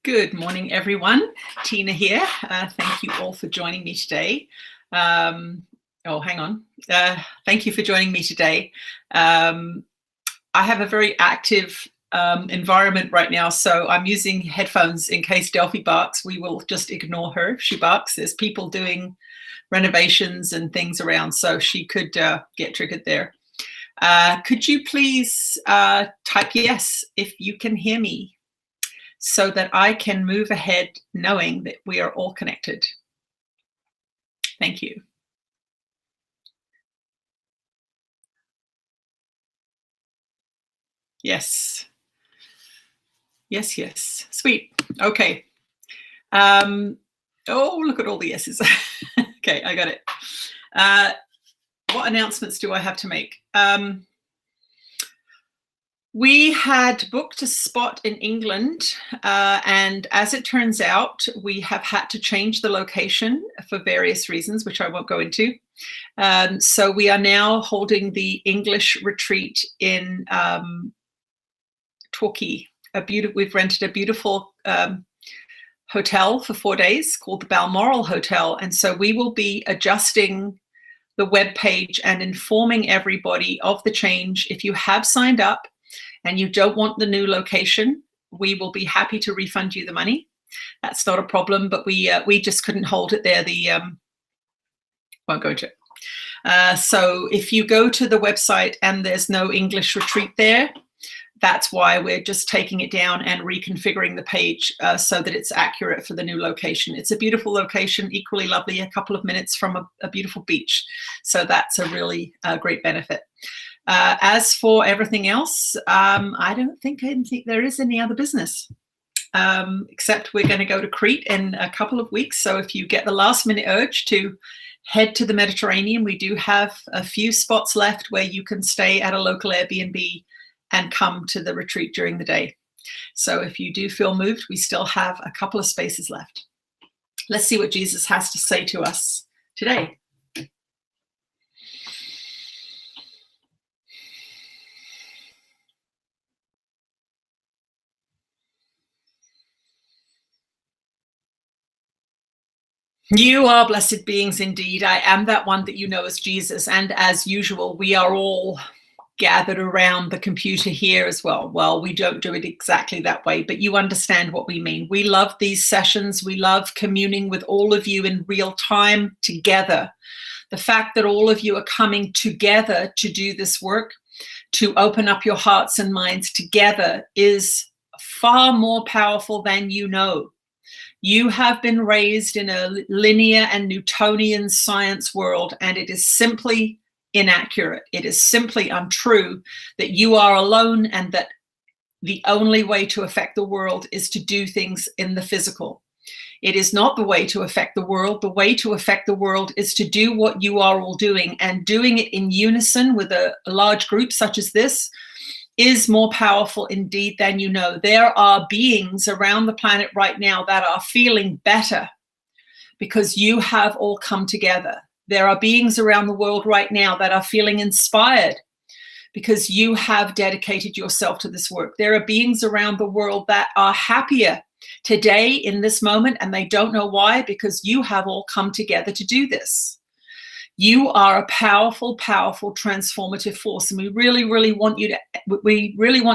Good morning, everyone. Tina here. Thank you all for joining me today. Hang on. Thank you for joining me today. I have a very active environment right now, so I'm using headphones in case Delphi barks. We will just ignore her if she barks. There's people doing renovations and things around, so she could get triggered there. Could you please type yes if you can hear me, so that I can move ahead knowing that we are all connected. Thank you. Yes. Yes, yes. Sweet. Okay. Oh, look at all the yeses. Okay, I got it. What announcements do I have to make? We had booked a spot in England, and as it turns out, we have had to change the location for various reasons, which I won't go into. So we are now holding the English retreat in Torquay. We've rented a beautiful hotel for 4 days called the Balmoral Hotel, and so we will be adjusting the web page and informing everybody of the change. If you have signed up and you don't want the new location, we will be happy to refund you the money. That's not a problem, but we just couldn't hold it there. Won't go to it. So if you go to the website and there's no English retreat there, that's why we're just taking it down and reconfiguring the page so that it's accurate for the new location. It's a beautiful location, equally lovely, a couple of minutes from a beautiful beach. So that's a really great benefit. As for everything else, I don't think there is any other business, except we're going to go to Crete in a couple of weeks. So if you get the last minute urge to head to the Mediterranean, we do have a few spots left where you can stay at a local Airbnb and come to the retreat during the day. So if you do feel moved, we still have a couple of spaces left. Let's see what Jesus has to say to us today. You are blessed beings indeed. I am that one that you know as Jesus. And as usual, we are all gathered around the computer here as well. Well, we don't do it exactly that way, but you understand what we mean. We love these sessions. We love communing with all of you in real time together. The fact that all of you are coming together to do this work, to open up your hearts and minds together, is far more powerful than you know. You have been raised in a linear and Newtonian science world, and it is simply inaccurate. It is simply untrue that you are alone and that the only way to affect the world is to do things in the physical. It is not the way to affect the world. The way to affect the world is to do what you are all doing, and doing it in unison with a large group such as this is more powerful indeed than you know. There are beings around the planet right now that are feeling better because you have all come together. There are beings around the world right now that are feeling inspired because you have dedicated yourself to this work. There are beings around the world that are happier today in this moment, and they don't know why, because you have all come together to do this. You are a powerful, powerful, transformative force. And we really want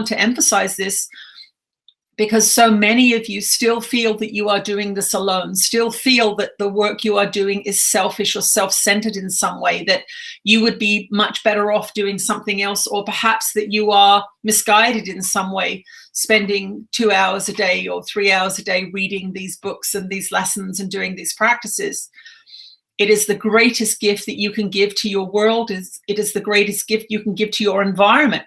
to emphasize this, because so many of you still feel that you are doing this alone, still feel that the work you are doing is selfish or self-centered in some way, that you would be much better off doing something else, or perhaps that you are misguided in some way, spending 2 hours a day or 3 hours a day reading these books and these lessons and doing these practices. It is the greatest gift that you can give to your world. It is the greatest gift you can give to your environment.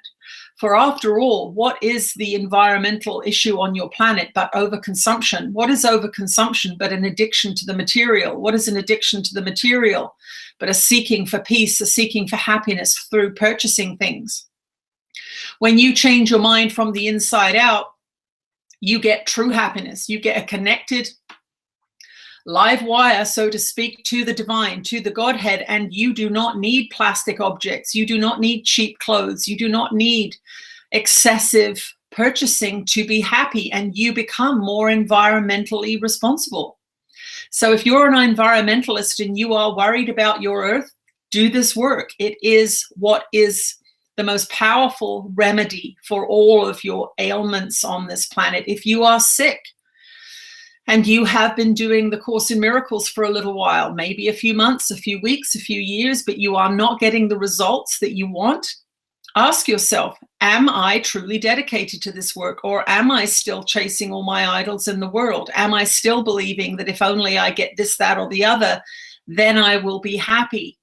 For after all, what is the environmental issue on your planet but overconsumption? What is overconsumption but an addiction to the material? What is an addiction to the material but a seeking for peace, a seeking for happiness through purchasing things? When you change your mind from the inside out, you get true happiness. You get a connected live wire, so to speak, to the divine, to the Godhead, and you do not need plastic objects. You do not need cheap clothes. You do not need excessive purchasing to be happy, and you become more environmentally responsible. So if you're an environmentalist and you are worried about your earth, do this work. It is what is the most powerful remedy for all of your ailments on this planet. If you are sick and you have been doing the Course in Miracles for a little while, maybe a few months, a few weeks, a few years, but you are not getting the results that you want, ask yourself, am I truly dedicated to this work, or am I still chasing all my idols in the world? Am I still believing that if only I get this, that, or the other, then I will be happy?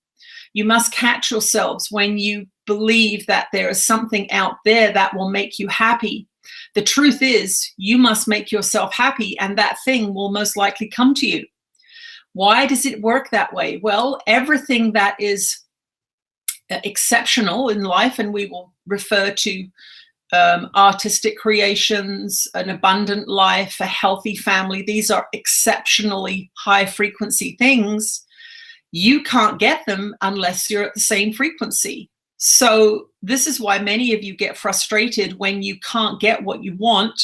You must catch yourselves when you believe that there is something out there that will make you happy. The truth is, you must make yourself happy, and that thing will most likely come to you. Why does it work that way? Well, everything that is exceptional in life, and we will refer to artistic creations, an abundant life, a healthy family, these are exceptionally high frequency things. You can't get them unless you're at the same frequency. So this is why many of you get frustrated when you can't get what you want,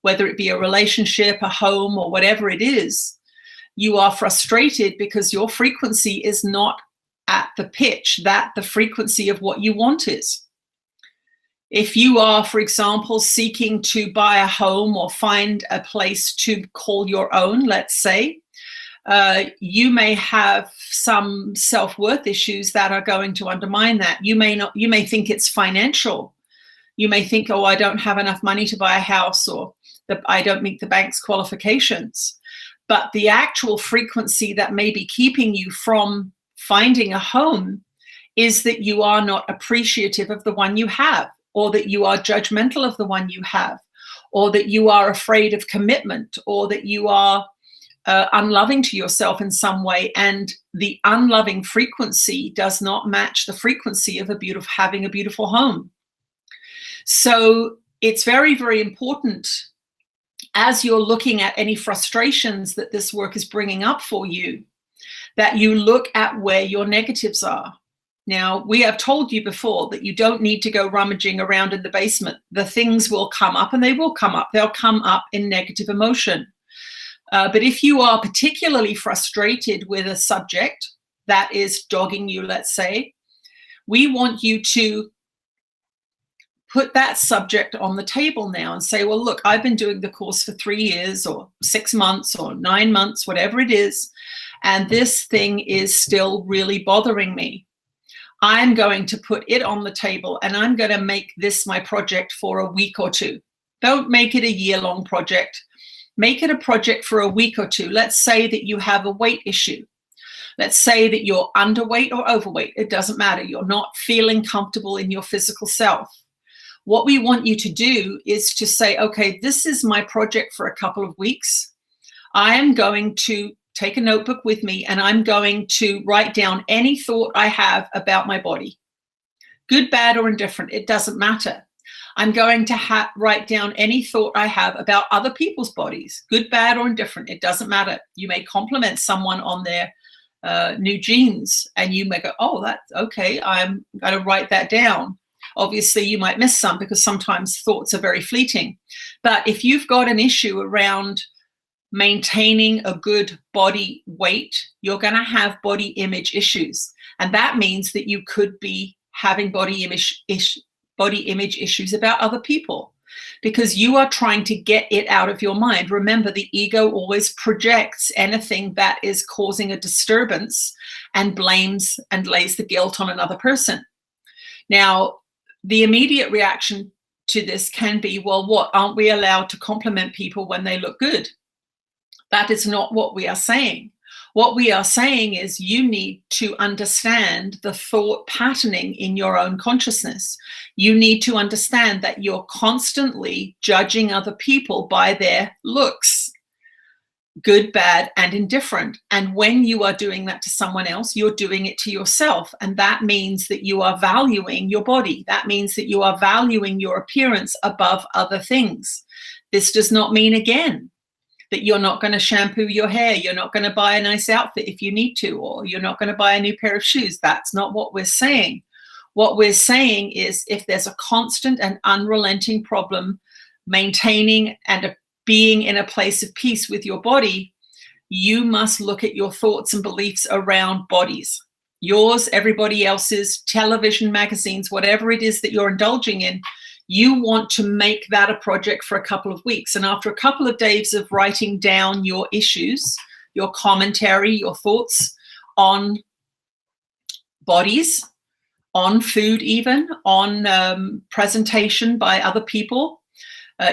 whether it be a relationship, a home, or whatever it is. You are frustrated because your frequency is not at the pitch that the frequency of what you want is. If you are, for example, seeking to buy a home or find a place to call your own, let's say, you may have some self-worth issues that are going to undermine that. You may think it's financial. You may think, oh, I don't have enough money to buy a house, or I don't meet the bank's qualifications. But the actual frequency that may be keeping you from finding a home is that you are not appreciative of the one you have, or that you are judgmental of the one you have, or that you are afraid of commitment, or that you are unloving to yourself in some way, and the unloving frequency does not match the frequency of having a beautiful home. So it's very, very important, as you're looking at any frustrations that this work is bringing up for you, that you look at where your negatives are. Now, we have told you before that you don't need to go rummaging around in the basement. The things will come up, and they will come up. They'll come up in negative emotion. But if you are particularly frustrated with a subject that is dogging you, let's say, we want you to put that subject on the table now and say, well, look, I've been doing the course for 3 years or 6 months or 9 months, whatever it is, and this thing is still really bothering me. I'm going to put it on the table, and I'm going to make this my project for a week or two. Don't make it a year-long project. Make it a project for a week or two. Let's say that you have a weight issue. Let's say that you're underweight or overweight. It doesn't matter. You're not feeling comfortable in your physical self. What we want you to do is to say, okay, this is my project for a couple of weeks. I am going to take a notebook with me, and I'm going to write down any thought I have about my body. Good, bad, or indifferent, it doesn't matter. I'm going to write down any thought I have about other people's bodies. Good, bad, or indifferent, it doesn't matter. You may compliment someone on their new jeans, and you may go, oh, that's okay, I'm going to write that down. Obviously, you might miss some because sometimes thoughts are very fleeting. But if you've got an issue around maintaining a good body weight, you're going to have body image issues. And that means that you could be having body image issues about other people, because you are trying to get it out of your mind. Remember, the ego always projects anything that is causing a disturbance and blames and lays the guilt on another person. Now, the immediate reaction to this can be, well, what, aren't we allowed to compliment people when they look good? That is not what we are saying. What we are saying is you need to understand the thought patterning in your own consciousness. You need to understand that you're constantly judging other people by their looks, good, bad, and indifferent. And when you are doing that to someone else, you're doing it to yourself. And that means that you are valuing your body. That means that you are valuing your appearance above other things. This does not mean, again, that you're not going to shampoo your hair, you're not going to buy a nice outfit if you need to, or you're not going to buy a new pair of shoes. That's not what we're saying. What we're saying is, if there's a constant and unrelenting problem maintaining and being in a place of peace with your body, you must look at your thoughts and beliefs around bodies. Yours, everybody else's, television, magazines, whatever it is that you're indulging in, you want to make that a project for a couple of weeks. And after a couple of days of writing down your issues, your commentary, your thoughts on bodies, on food even, on presentation by other people,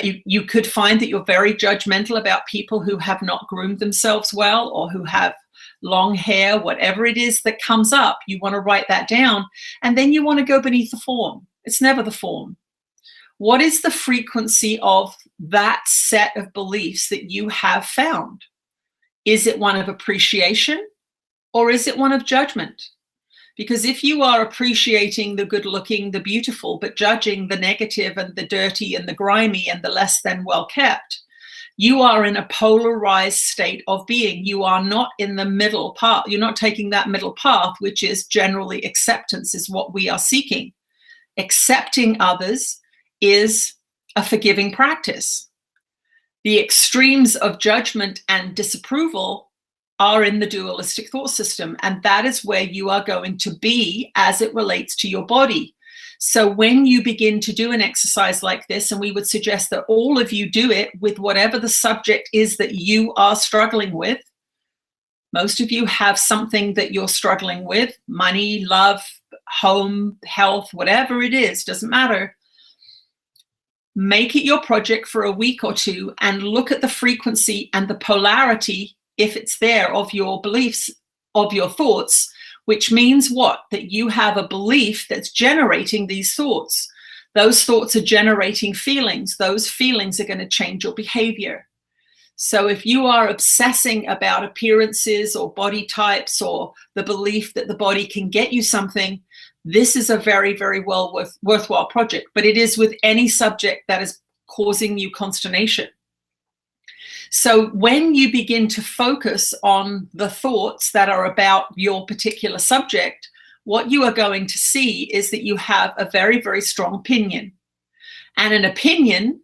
you could find that you're very judgmental about people who have not groomed themselves well or who have long hair, whatever it is that comes up, you want to write that down. And then you want to go beneath the form. It's never the form. What is the frequency of that set of beliefs that you have found? Is it one of appreciation or is it one of judgment? Because if you are appreciating the good looking, the beautiful, but judging the negative and the dirty and the grimy and the less than well kept, you are in a polarized state of being. You are not in the middle path. You're not taking that middle path, which is generally acceptance, is what we are seeking. Accepting others is a forgiving practice. The extremes of judgment and disapproval are in the dualistic thought system, and that is where you are going to be as it relates to your body. So when you begin to do an exercise like this, and we would suggest that all of you do it with whatever the subject is that you are struggling with. Most of you have something that you're struggling with: money, love, home, health, whatever it is, doesn't matter. Make it your project for a week or two and look at the frequency and the polarity, if it's there, of your beliefs, of your thoughts, which means what? That you have a belief that's generating these thoughts. Those thoughts are generating feelings. Those feelings are going to change your behavior. So if you are obsessing about appearances or body types or the belief that the body can get you something, this is a very, very worthwhile project. But it is with any subject that is causing you consternation. So when you begin to focus on the thoughts that are about your particular subject, what you are going to see is that you have a very, very strong opinion. And an opinion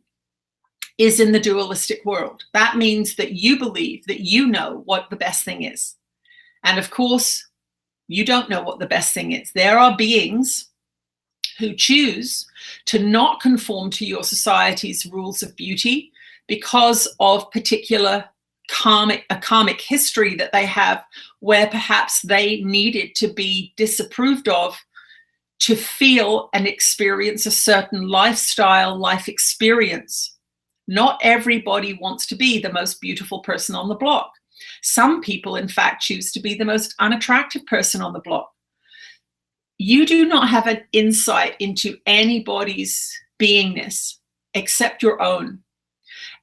is in the dualistic world. That means that you believe that you know what the best thing is. And of course, you don't know what the best thing is. There are beings who choose to not conform to your society's rules of beauty because of particular karmic history that they have, where perhaps they needed to be disapproved of to feel and experience a certain lifestyle, life experience. Not everybody wants to be the most beautiful person on the block. Some people, in fact, choose to be the most unattractive person on the block. You do not have an insight into anybody's beingness except your own.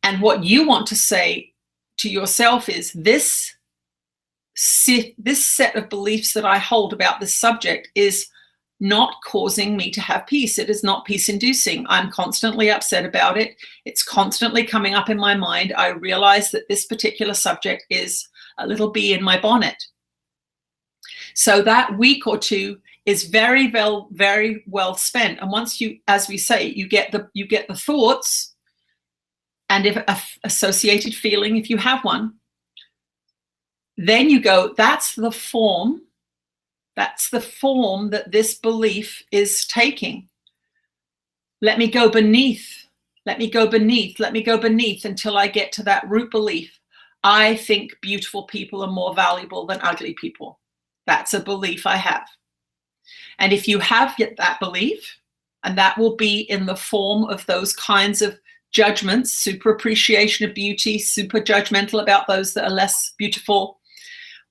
And what you want to say to yourself is, this set of beliefs that I hold about this subject is not causing me to have peace. It is not peace-inducing. I'm constantly upset about it. It's constantly coming up in my mind. I realize that this particular subject is a little bee in my bonnet. So that week or two is very well spent. And once you, as we say, you get the thoughts and if associated feeling, if you have one, then you go, that's the form that this belief is taking. Let me go beneath until I get to that root belief. I think beautiful people are more valuable than ugly people. That's a belief I have. And if you have that belief, and that will be in the form of those kinds of judgments, super appreciation of beauty, super judgmental about those that are less beautiful.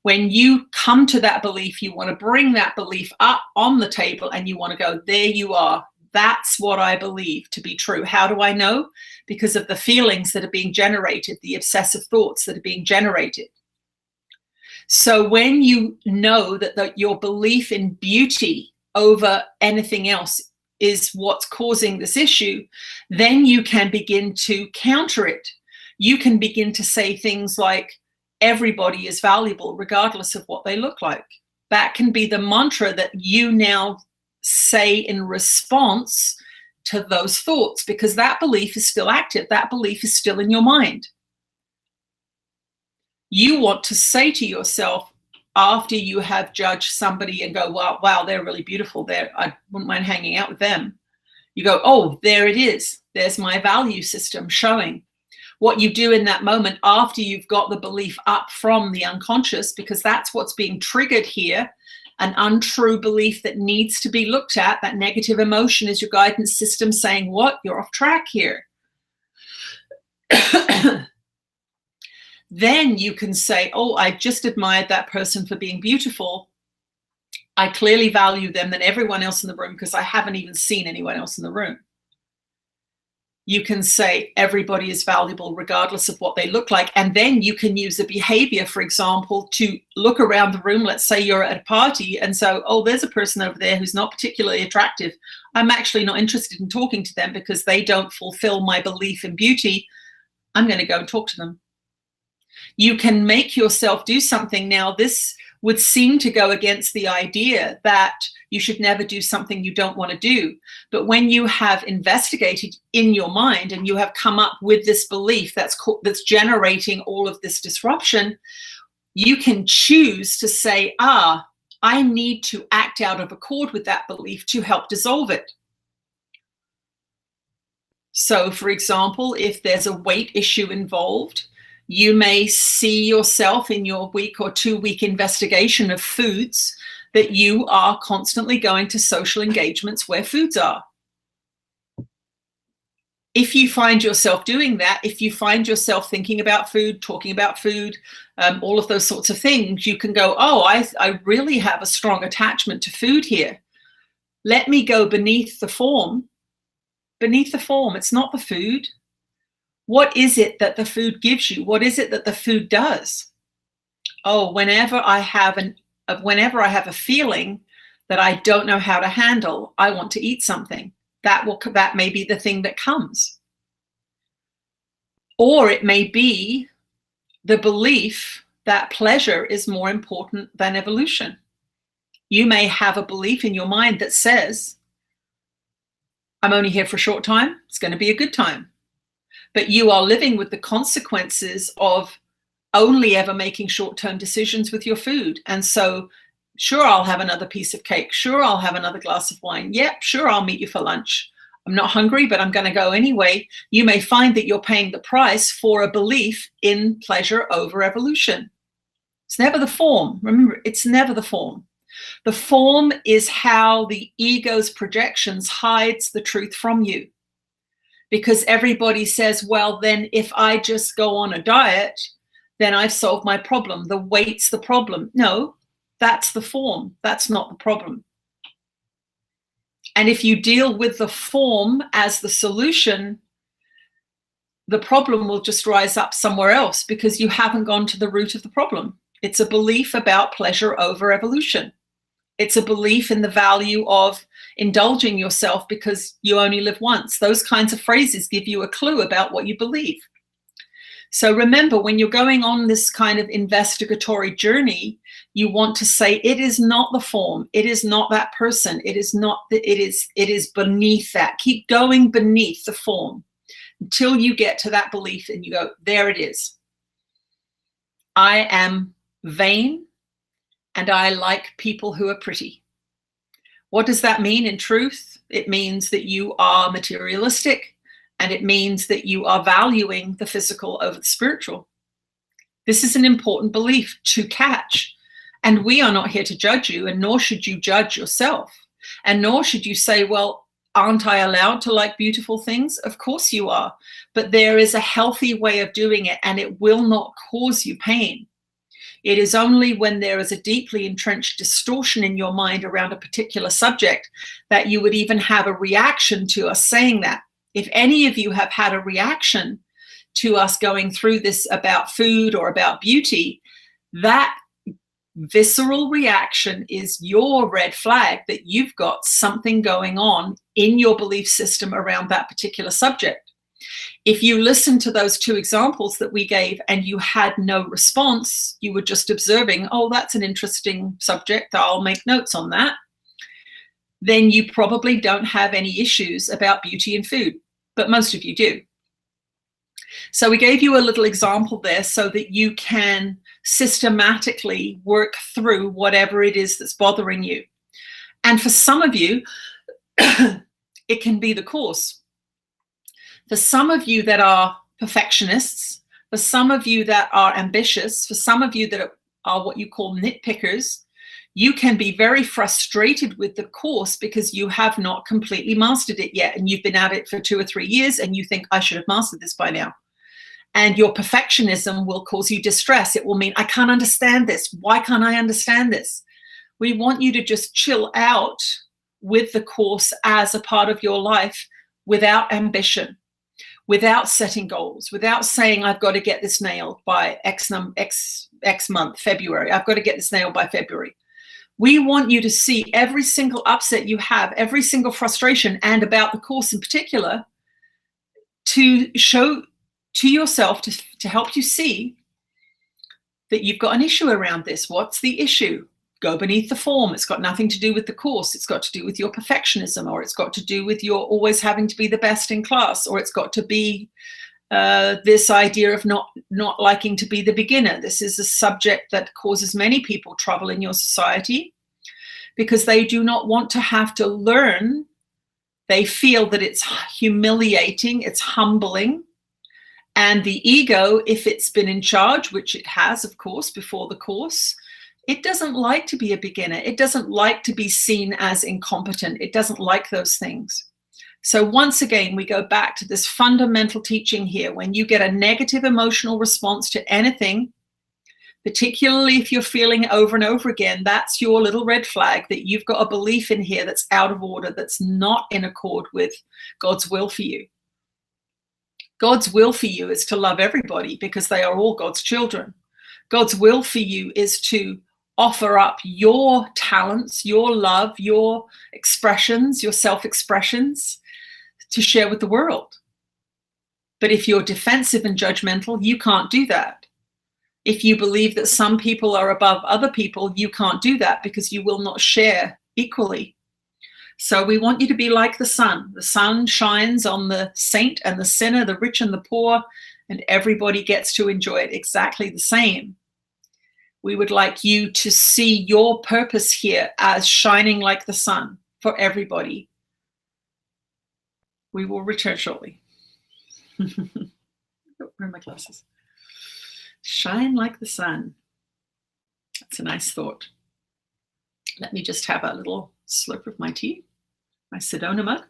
When you come to that belief, you want to bring that belief up on the table and you want to go, there you are. That's what I believe to be true. How do I know? Because of the feelings that are being generated, the obsessive thoughts that are being generated. So when you know that your belief in beauty over anything else is what's causing this issue, then you can begin to counter it. You can begin to say things like, everybody is valuable regardless of what they look like. That can be the mantra that you now say in response to those thoughts, because that belief is still active. That belief is still in your mind. You want to say to yourself, after you have judged somebody and go, wow, they're really beautiful. I wouldn't mind hanging out with them. You go, oh, there it is. There's my value system showing. What you do in that moment after you've got the belief up from the unconscious, because that's what's being triggered here, an untrue belief that needs to be looked at. That negative emotion is your guidance system saying, what? You're off track here. Then you can say, oh, I just admired that person for being beautiful. I clearly value them than everyone else in the room because I haven't even seen anyone else in the room. You can say everybody is valuable regardless of what they look like. And then you can use a behavior, for example, to look around the room. Let's say you're at a party and so, oh, there's a person over there who's not particularly attractive. I'm actually not interested in talking to them because they don't fulfill my belief in beauty. I'm going to go and talk to them. You can make yourself do something. Now, this would seem to go against the idea that you should never do something you don't want to do. But when you have investigated in your mind and you have come up with this belief that's generating all of this disruption, you can choose to say, I need to act out of accord with that belief to help dissolve it. So, for example, if there's a weight issue involved, you may see yourself in your week or 2 week investigation of foods that you are constantly going to social engagements where foods are. If you find yourself doing that, if you find yourself thinking about food, talking about food, all of those sorts of things, you can go, oh, I really have a strong attachment to food here. Let me go beneath the form. Beneath the form, it's not the food. What is it that the food gives you? What is it that the food does? Oh, whenever I have a feeling that I don't know how to handle, I want to eat something. That may be the thing that comes. Or it may be the belief that pleasure is more important than evolution. You may have a belief in your mind that says, I'm only here for a short time. It's going to be a good time. But you are living with the consequences of only ever making short-term decisions with your food. And so, sure, I'll have another piece of cake. Sure, I'll have another glass of wine. Yep, sure, I'll meet you for lunch. I'm not hungry, but I'm going to go anyway. You may find that you're paying the price for a belief in pleasure over evolution. It's never the form. Remember, it's never the form. The form is how the ego's projections hides the truth from you. Because everybody says, well, then if I just go on a diet, then I've solved my problem. The weight's the problem. No, that's the form. That's not the problem. And if you deal with the form as the solution, the problem will just rise up somewhere else because you haven't gone to the root of the problem. It's a belief about pleasure over evolution. It's a belief in the value of indulging yourself because you only live once. Those kinds of phrases give you a clue about what you believe. So remember, when you're going on this kind of investigatory journey, you want to say, it is not the form. It is not that person. It is not it is beneath that. Keep going beneath the form until you get to that belief and you go, there it is. I am vain and I like people who are pretty. What does that mean in truth? It means that you are materialistic, and it means that you are valuing the physical over the spiritual. This is an important belief to catch. And we are not here to judge you, and nor should you judge yourself. And nor should you say, well, aren't I allowed to like beautiful things? Of course you are. But there is a healthy way of doing it, and it will not cause you pain. It is only when there is a deeply entrenched distortion in your mind around a particular subject that you would even have a reaction to us saying that. If any of you have had a reaction to us going through this about food or about beauty, that visceral reaction is your red flag that you've got something going on in your belief system around that particular subject. If you listen to those two examples that we gave and you had no response, you were just observing, oh, that's an interesting subject, I'll make notes on that. then you probably don't have any issues about beauty and food, but most of you do. So we gave you a little example there so that you can systematically work through whatever it is that's bothering you. And for some of you, it can be the course. For some of you that are perfectionists, for some of you that are ambitious, for some of you that are what you call nitpickers, you can be very frustrated with the course because you have not completely mastered it yet. And you've been at it for 2 or 3 years and you think, I should have mastered this by now. And your perfectionism will cause you distress. It will mean, I can't understand this. Why can't I understand this? We want you to just chill out with the course as a part of your life without ambition, without setting goals, without saying, I've got to get this nailed by X month, February. I've got to get this nailed by February. We want you to see every single upset you have, every single frustration, and about the course in particular, to show to yourself, to help you see that you've got an issue around this. What's the issue? Go beneath the form. It's got nothing to do with the course. It's got to do with your perfectionism, or it's got to do with your always having to be the best in class, or it's got to be this idea of not liking to be the beginner. This is a subject that causes many people trouble in your society because they do not want to have to learn. They feel that it's humiliating, it's humbling. And the ego, if it's been in charge, which it has, of course, before the course, it doesn't like to be a beginner. It doesn't like to be seen as incompetent. It doesn't like those things. So once again, we go back to this fundamental teaching here. When you get a negative emotional response to anything, particularly if you're feeling it over and over again, that's your little red flag that you've got a belief in here that's out of order, that's not in accord with God's will for you. God's will for you is to love everybody because they are all God's children. God's will for you is to offer up your talents, your love, your expressions, your self-expressions to share with the world. But if you're defensive and judgmental, you can't do that. If you believe that some people are above other people, you can't do that because you will not share equally. So we want you to be like the sun. The sun shines on the saint and the sinner, the rich and the poor, and everybody gets to enjoy it exactly the same. We would like you to see your purpose here as shining like the sun for everybody. We will return shortly. Where are my glasses? Shine like the sun. That's a nice thought. Let me just have a little slurp of my tea, my Sedona mug.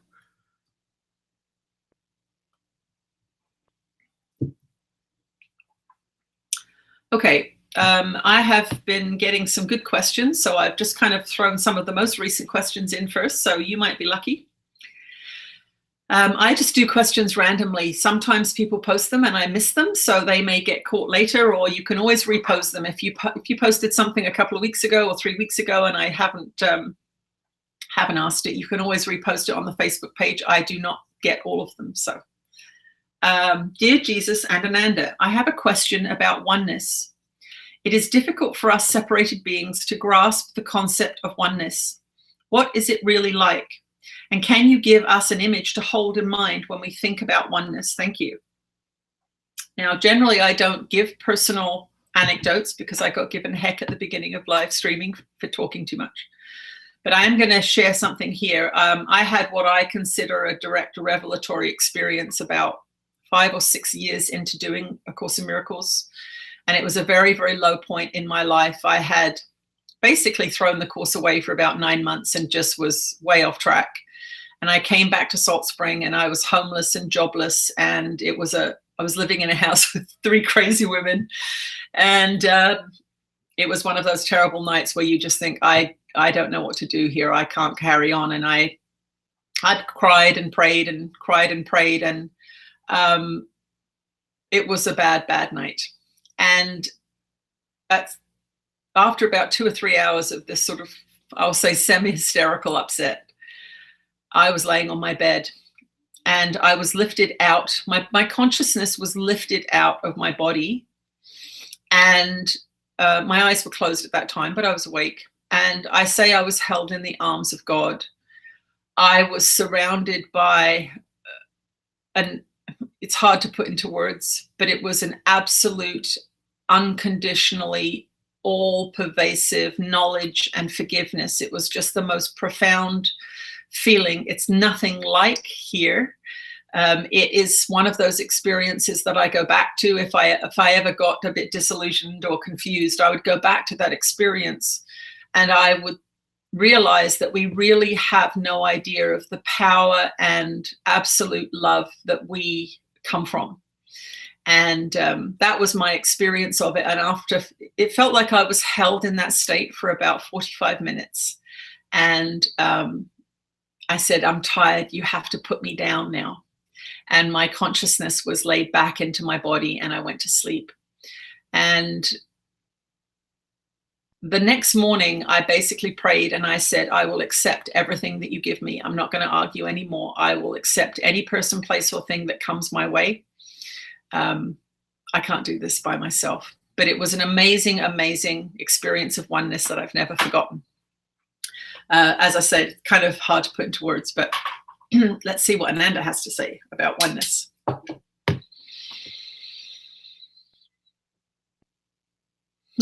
Okay, I have been getting some good questions, so I've just kind of thrown some of the most recent questions in first, so you might be lucky. I just do questions randomly. Sometimes people post them and I miss them, so they may get caught later, or you can always repost them. If you posted something a couple of weeks ago or 3 weeks ago and I haven't asked it, you can always repost it on the Facebook page. I do not get all of them. So, dear Jesus and Ananda, I have a question about oneness. It is difficult for us separated beings to grasp the concept of oneness. What is it really like? And can you give us an image to hold in mind when we think about oneness? Thank you. Now, generally, I don't give personal anecdotes because I got given heck at the beginning of live streaming for talking too much. But I am going to share something here. I had what I consider a direct revelatory experience about 5 or 6 years into doing A Course in Miracles. And it was a very, very low point in my life. I had basically thrown the course away for about 9 months and just was way off track. And I came back to Salt Spring and I was homeless and jobless. And I was living in a house with 3 crazy women. And it was one of those terrible nights where you just think, I don't know what to do here. I can't carry on. And I'd cried and prayed and cried and prayed. And it was a bad, bad night. And after about 2 or 3 hours of this sort of, I'll say, semi-hysterical upset, I was laying on my bed and I was lifted out. My consciousness was lifted out of my body, and my eyes were closed at that time, but I was awake. And I say I was held in the arms of God. I was surrounded by an, it's hard to put into words, but it was an absolute, unconditionally all-pervasive knowledge and forgiveness. It was just the most profound feeling. It's nothing like here. It is one of those experiences that I go back to. If I ever got a bit disillusioned or confused, I would go back to that experience, and I would realize that we really have no idea of the power and absolute love that we come from. And that was my experience of it. And after, it felt like I was held in that state for about 45 minutes. And I said, I'm tired. You have to put me down now. And my consciousness was laid back into my body, and I went to sleep. And the next morning, I basically prayed and I said, I will accept everything that you give me. I'm not going to argue anymore. I will accept any person, place, or thing that comes my way. I can't do this by myself. But it was an amazing, amazing experience of oneness that I've never forgotten. As I said, kind of hard to put into words, but let's see what Ananda has to say about oneness.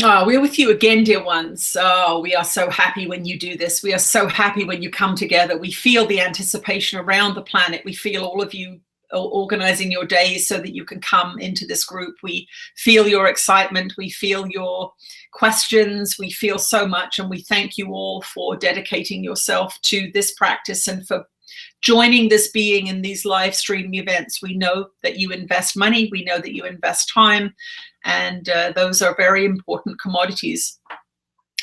Oh, we're with you again, dear ones. Oh, we are so happy when you do this. We are so happy when you come together. We feel the anticipation around the planet. We feel all of you organizing your days so that you can come into this group. We feel your excitement. We feel your questions. We feel so much, and we thank you all for dedicating yourself to this practice and for joining this being in these live streaming events. We know that you invest money. We know that you invest time. And those are very important commodities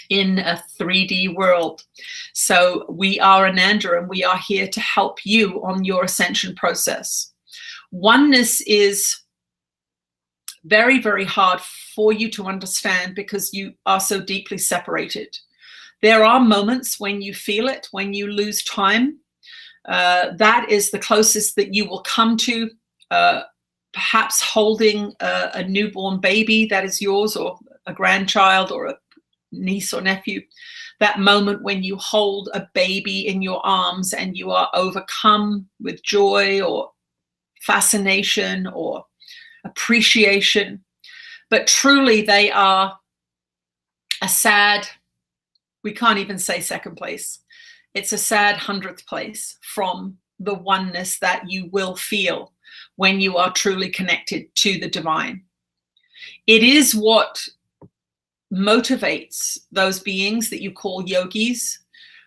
in a 3D world. So we are Ananda, and we are here to help you on your ascension process. Oneness is very, very hard for you to understand because you are so deeply separated. There are moments when you feel it, when you lose time. That is the closest that you will come to perhaps holding a newborn baby that is yours, or a grandchild, or a niece or nephew. That moment when you hold a baby in your arms and you are overcome with joy or fascination or appreciation. But truly they are a sad, we can't even say second place. It's a sad 100th place from the oneness that you will feel when you are truly connected to the divine. It is what motivates those beings that you call yogis.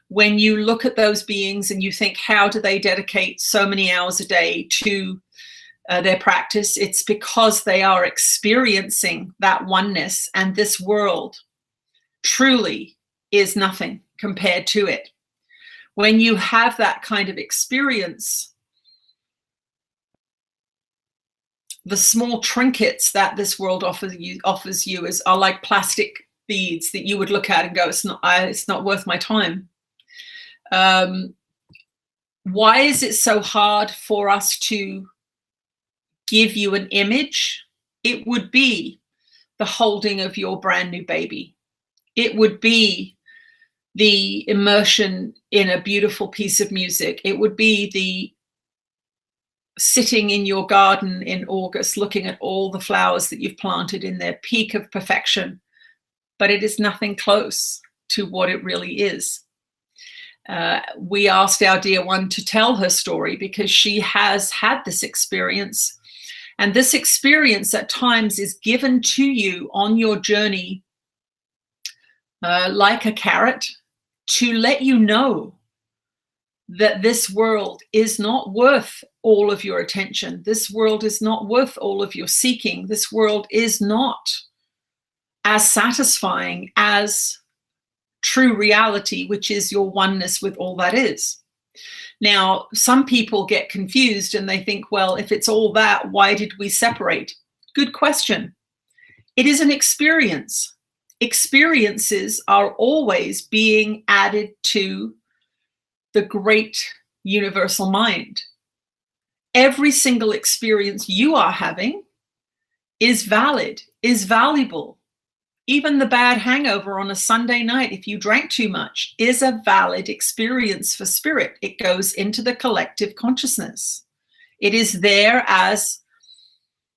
When you look at those beings and you think, how do they dedicate so many hours a day to their practice? It's because they are experiencing that oneness, and this world truly is nothing compared to it. When you have that kind of experience, the small trinkets that this world offers you are like plastic beads that you would look at and go, it's not worth my time. Why is it so hard for us to give you an image? It would be the holding of your brand new baby. It would be the immersion in a beautiful piece of music. It would be the sitting in your garden in August, looking at all the flowers that you've planted in their peak of perfection. But it is nothing close to what it really is. We asked our dear one to tell her story because she has had this experience. And this experience at times is given to you on your journey like a carrot to let you know that this world is not worth all of your attention. This world is not worth all of your seeking. This world is not as satisfying as true reality, which is your oneness with all that is. Now, some people get confused and they think, well, if it's all that, why did we separate? Good question. It is an experience. Experiences are always being added to the great universal mind. Every single experience you are having is valid, is valuable, Even the bad hangover on a Sunday night, if you drank too much, is a valid experience for spirit. It goes into the collective consciousness. It is there as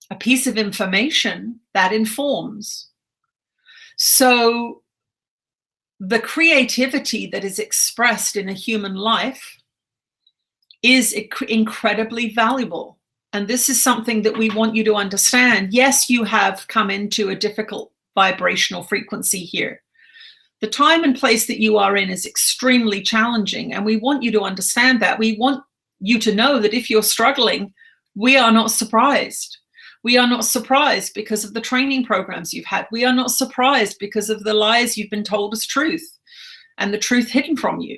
a piece of information that informs. So the creativity that is expressed in a human life is incredibly valuable. And this is something that we want you to understand. Yes, you have come into a difficult vibrational frequency here. The time and place that you are in is extremely challenging, and we want you to understand that. We want you to know that if you're struggling, we are not surprised. We are not surprised because of the training programs you've had. We are not surprised because of the lies you've been told as truth and the truth hidden from you.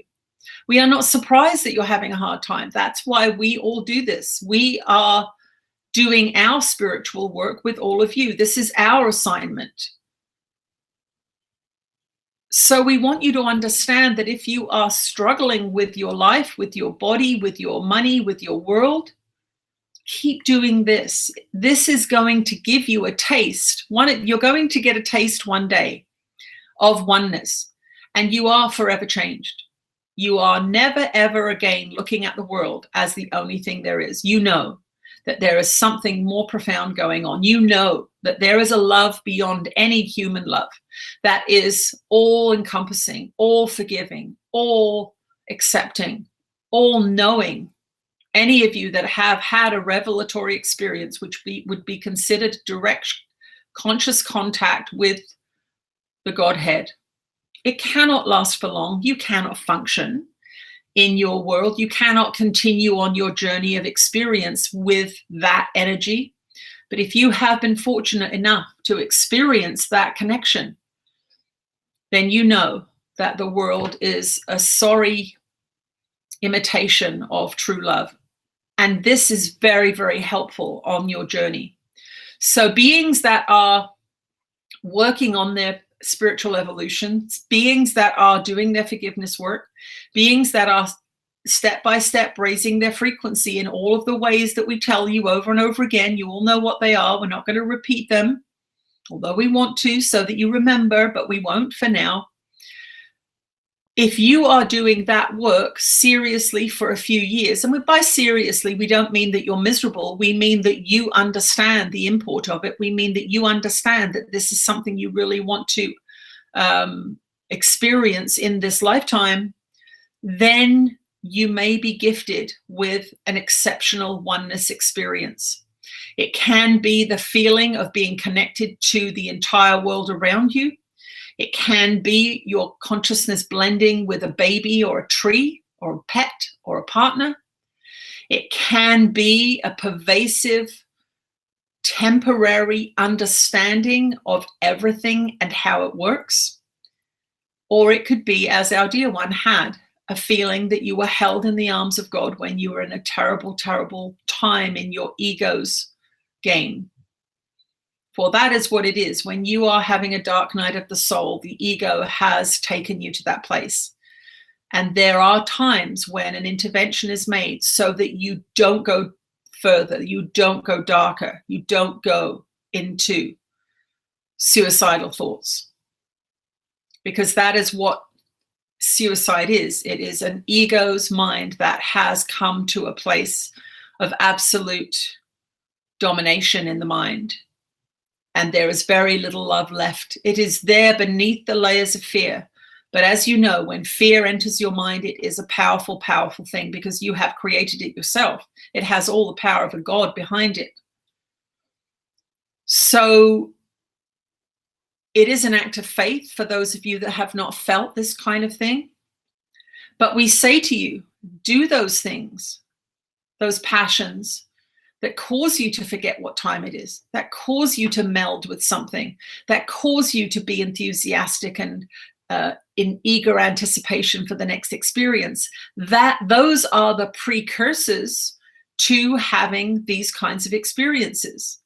We are not surprised that you're having a hard time. That's why we all do this. We are doing our spiritual work with all of you. This is our assignment. So we want you to understand that if you are struggling with your life, with your body, with your money, with your world, keep doing this. This is going to give you a taste. You're going to get a taste one day of oneness, and you are forever changed. You are never, ever again looking at the world as the only thing there is. You know that there is something more profound going on. You know that there is a love beyond any human love that is all encompassing, all forgiving, all accepting, all knowing. Any of you that have had a revelatory experience, which would be considered direct conscious contact with the Godhead, it cannot last for long. You cannot function in your world. You cannot continue on your journey of experience with that energy. But if you have been fortunate enough to experience that connection, then you know that the world is a sorry imitation of true love. And this is very, very helpful on your journey. So beings that are working on their spiritual evolution, beings that are doing their forgiveness work, beings that are step by step raising their frequency in all of the ways that we tell you over and over again. You all know what they are. We're not going to repeat them, although we want to so that you remember, but we won't for now. If you are doing that work seriously for a few years, and by seriously, we don't mean that you're miserable. We mean that you understand the import of it. We mean that you understand that this is something you really want to experience in this lifetime. Then you may be gifted with an exceptional oneness experience. It can be the feeling of being connected to the entire world around you. It can be your consciousness blending with a baby or a tree or a pet or a partner. It can be a pervasive, temporary understanding of everything and how it works. Or it could be, as our dear one had, a feeling that you were held in the arms of God when you were in a terrible, terrible time in your ego's game. For that is what it is. When you are having a dark night of the soul, the ego has taken you to that place. And there are times when an intervention is made so that you don't go further, you don't go darker, you don't go into suicidal thoughts. Because that is what suicide is. It is an ego's mind that has come to a place of absolute domination in the mind. And there is very little love left. It is there beneath the layers of fear. But as you know, when fear enters your mind, it is a powerful, powerful thing because you have created it yourself. It has all the power of a God behind it. So it is an act of faith for those of you that have not felt this kind of thing. But we say to you, do those things, those passions, that cause you to forget what time it is, that cause you to meld with something, that cause you to be enthusiastic and in eager anticipation for the next experience, that those are the precursors to having these kinds of experiences.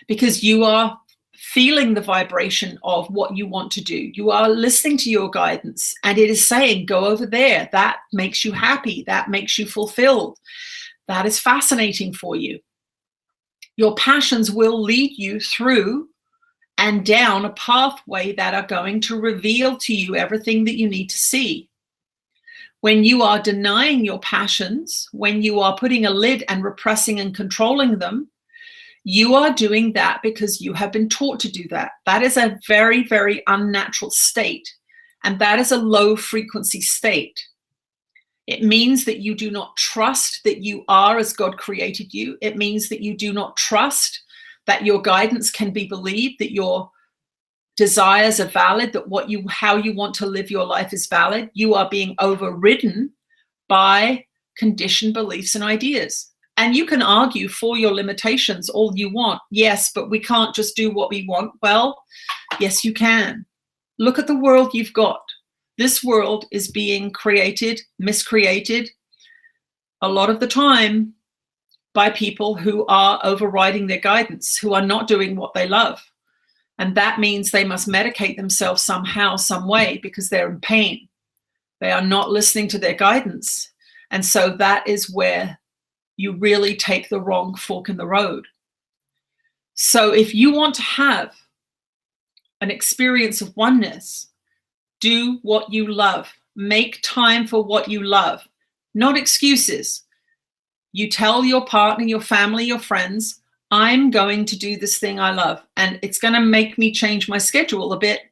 Because you are feeling the vibration of what you want to do. You are listening to your guidance, and it is saying, go over there. That makes you happy. That makes you fulfilled. That is fascinating for you. Your passions will lead you through and down a pathway that are going to reveal to you everything that you need to see. When you are denying your passions, when you are putting a lid and repressing and controlling them, you are doing that because you have been taught to do that. That is a very, very unnatural state, and that is a low frequency state. It means that you do not trust that you are as God created you. It means that you do not trust that your guidance can be believed, that your desires are valid, that how you want to live your life is valid. You are being overridden by conditioned beliefs and ideas. And you can argue for your limitations all you want. Yes, but we can't just do what we want. Well, yes, you can. Look at the world you've got. This world is being created, miscreated, a lot of the time by people who are overriding their guidance, who are not doing what they love. And that means they must medicate themselves somehow, some way, because they're in pain. They are not listening to their guidance. And so that is where you really take the wrong fork in the road. So if you want to have an experience of oneness, do what you love. Make time for what you love, not excuses. You tell your partner, your family, your friends, I'm going to do this thing I love, and it's going to make me change my schedule a bit.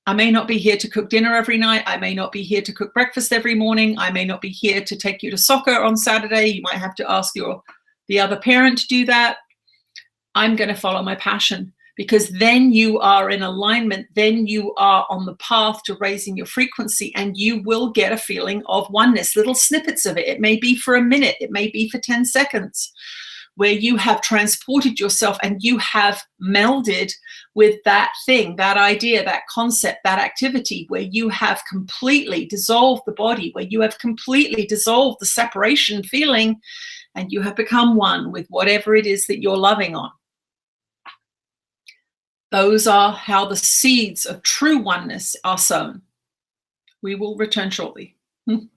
I may not be here to cook dinner every night. I may not be here to cook breakfast every morning. I may not be here to take you to soccer on Saturday. You might have to ask the other parent to do that. I'm going to follow my passion, because then you are in alignment. Then you are on the path to raising your frequency, and you will get a feeling of oneness, little snippets of it. It may be for a minute. It may be for 10 seconds. Where you have transported yourself and you have melded with that thing, that idea, that concept, that activity, where you have completely dissolved the body, where you have completely dissolved the separation feeling, and you have become one with whatever it is that you're loving on. Those are how the seeds of true oneness are sown. We will return shortly. All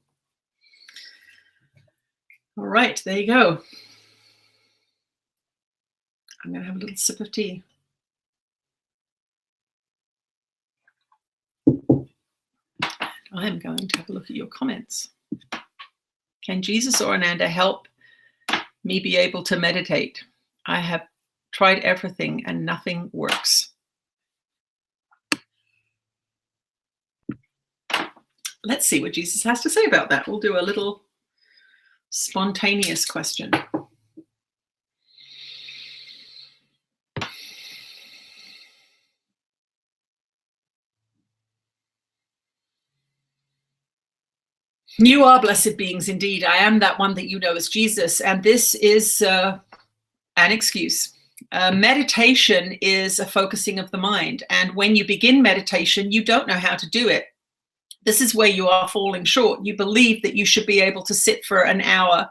right, there you go. I'm going to have a little sip of tea. I'm going to have a look at your comments. Can Jesus or Ananda help me be able to meditate? I have tried everything and nothing works. Let's see what Jesus has to say about that. We'll do a little spontaneous question. You are blessed beings indeed. I am that one that you know as Jesus. And this is an excuse. Meditation is a focusing of the mind. And when you begin meditation, you don't know how to do it. This is where you are falling short. You believe that you should be able to sit for an hour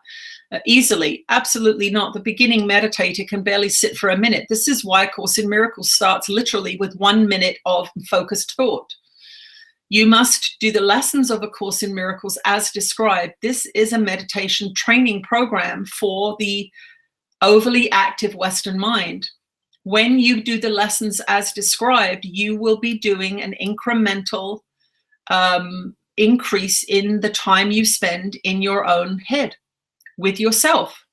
easily. Absolutely not. The beginning meditator can barely sit for a minute. This is why Course in Miracles starts literally with 1 minute of focused thought. You must do the lessons of A Course in Miracles as described. This is a meditation training program for the overly active Western mind. When you do the lessons as described, you will be doing an incremental increase in the time you spend in your own head with yourself.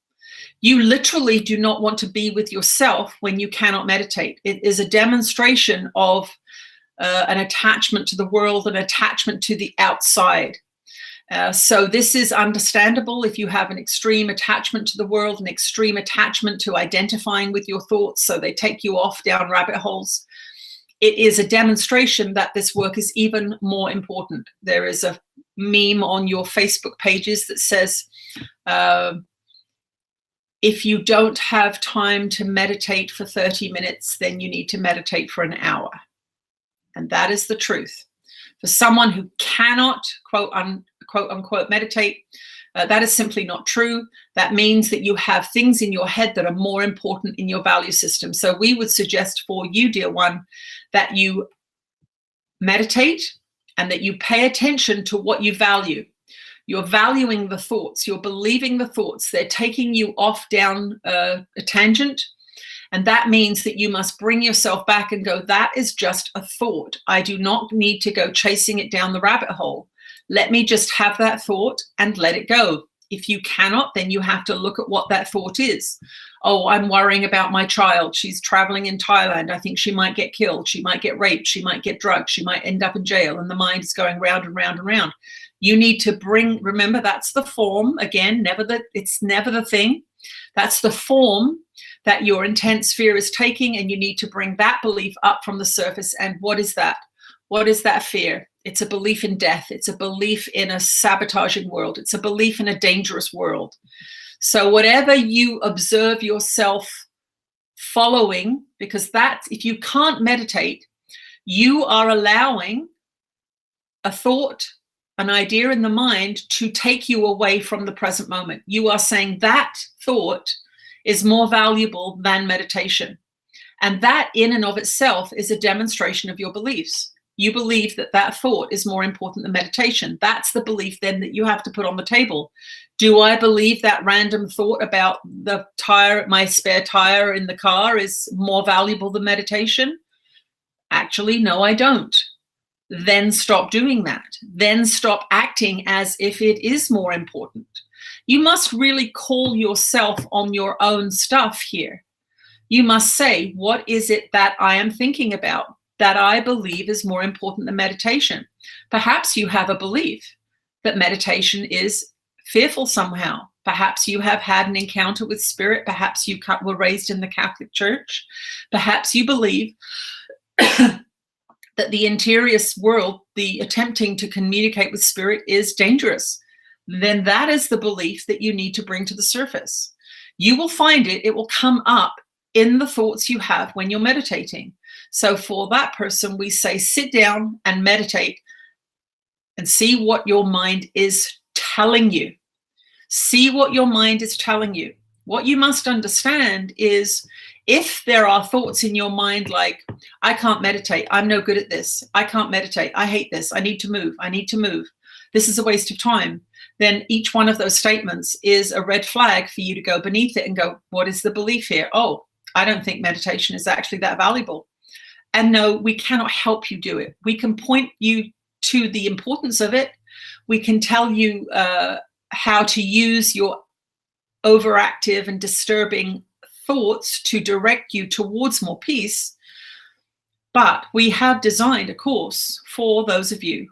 You literally do not want to be with yourself when you cannot meditate. It is a demonstration of an attachment to the world, an attachment to the outside. So this is understandable if you have an extreme attachment to the world, an extreme attachment to identifying with your thoughts, so they take you off down rabbit holes. It is a demonstration that this work is even more important. There is a meme on your Facebook pages that says, if you don't have time to meditate for 30 minutes, then you need to meditate for an hour. And that is the truth. For someone who cannot, quote unquote, meditate, that is simply not true. That means that you have things in your head that are more important in your value system. So we would suggest for you, dear one, that you meditate and that you pay attention to what you value. You're valuing the thoughts. You're believing the thoughts. They're taking you off down a tangent. And that means that you must bring yourself back and go, that is just a thought. I do not need to go chasing it down the rabbit hole. Let me just have that thought and let it go. If you cannot, then you have to look at what that thought is. Oh, I'm worrying about my child. She's traveling in Thailand. I think she might get killed. She might get raped. She might get drugged. She might end up in jail. And the mind is going round and round and round. You need to remember, that's the form. Again, it's never the thing. That's the form that your intense fear is taking, and you need to bring that belief up from the surface. And what is that? What is that fear? It's a belief in death. It's a belief in a sabotaging world. It's a belief in a dangerous world. So whatever you observe yourself following, because if you can't meditate, you are allowing a thought, an idea in the mind to take you away from the present moment. You are saying that thought is more valuable than meditation. And that in and of itself is a demonstration of your beliefs. You believe that that thought is more important than meditation. That's the belief then that you have to put on the table. Do I believe that random thought about the tire, my spare tire in the car, is more valuable than meditation? Actually, no, I don't. Then stop doing that. Then stop acting as if it is more important. You must really call yourself on your own stuff here. You must say, what is it that I am thinking about that I believe is more important than meditation? Perhaps you have a belief that meditation is fearful somehow. Perhaps you have had an encounter with spirit. Perhaps you were raised in the Catholic Church. Perhaps you believe that the interior world, the attempting to communicate with spirit, is dangerous. Then that is the belief that you need to bring to the surface. You will find it will come up in the thoughts you have when you're meditating. So for that person, we say, sit down and meditate and see what your mind is telling you. See what your mind is telling you. What you must understand is, if there are thoughts in your mind like, I can't meditate, I'm no good at this, I can't meditate, I hate this, I need to move, I need to move, this is a waste of time, then each one of those statements is a red flag for you to go beneath it and go, what is the belief here? Oh, I don't think meditation is actually that valuable. And no, we cannot help you do it. We can point you to the importance of it. We can tell you how to use your overactive and disturbing thoughts to direct you towards more peace. But we have designed a course for those of you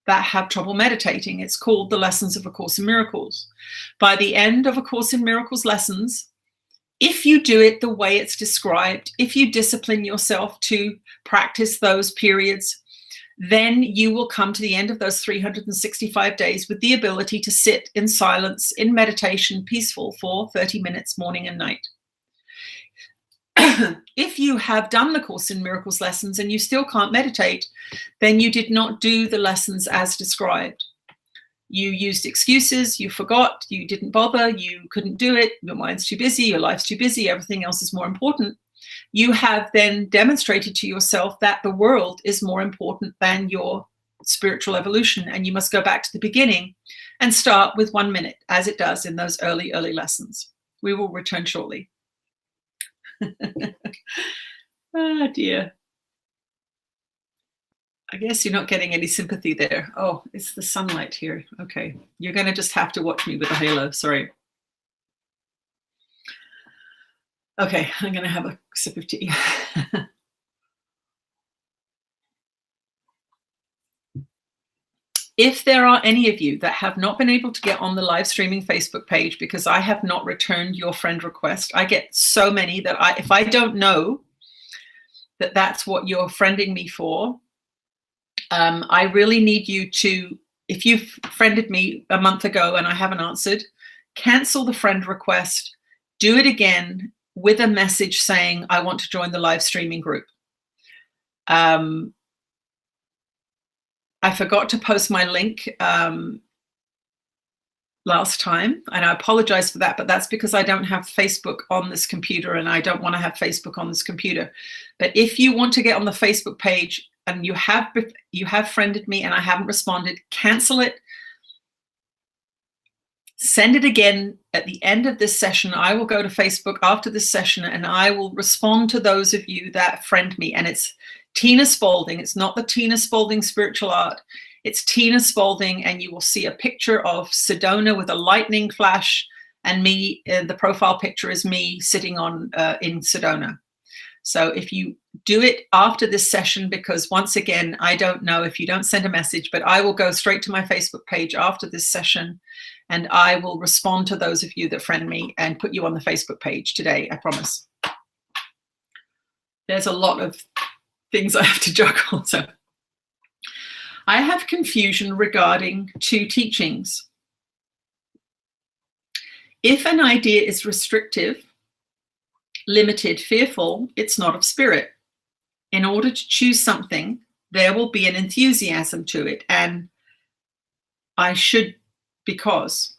that have trouble meditating. It's called the Lessons of A Course in Miracles. By the end of A Course in Miracles lessons, if you do it the way it's described, if you discipline yourself to practice those periods, then you will come to the end of those 365 days with the ability to sit in silence, in meditation, peaceful, for 30 minutes, morning and night. If you have done the Course in Miracles lessons and you still can't meditate, then you did not do the lessons as described. You used excuses, you forgot, you didn't bother, you couldn't do it, your mind's too busy, your life's too busy, everything else is more important. You have then demonstrated to yourself that the world is more important than your spiritual evolution, and you must go back to the beginning and start with 1 minute, as it does in those early lessons. We will return shortly. Oh dear. I guess you're not getting any sympathy there. Oh, it's the sunlight here. Okay, you're going to just have to watch me with a halo. Sorry. Okay, I'm going to have a sip of tea. If there are any of you that have not been able to get on the live streaming Facebook page because I have not returned your friend request, I get so many that if I don't know that that's what you're friending me for, I really need you to, if you've friended me a month ago and I haven't answered, cancel the friend request, do it again with a message saying, I want to join the live streaming group. I forgot to post my link last time, and I apologize for that, but that's because I don't have Facebook on this computer and I don't want to have Facebook on this computer. But if you want to get on the Facebook page and you have friended me and I haven't responded, cancel it Send it again at the end of this session. I will go to Facebook after this session and I will respond to those of you that friend me. And it's Tina Spalding. It's not the Tina Spalding Spiritual Art. It's Tina Spalding, and you will see a picture of Sedona with a lightning flash, and me. The profile picture is me sitting on in Sedona. So if you do it after this session, because once again, I don't know if you don't send a message, but I will go straight to my Facebook page after this session, and I will respond to those of you that friend me and put you on the Facebook page today, I promise. There's a lot of things I have to juggle. So I have confusion regarding two teachings. If an idea is restrictive, limited, fearful, it's not of spirit. In order to choose something, there will be an enthusiasm to it, and I should, because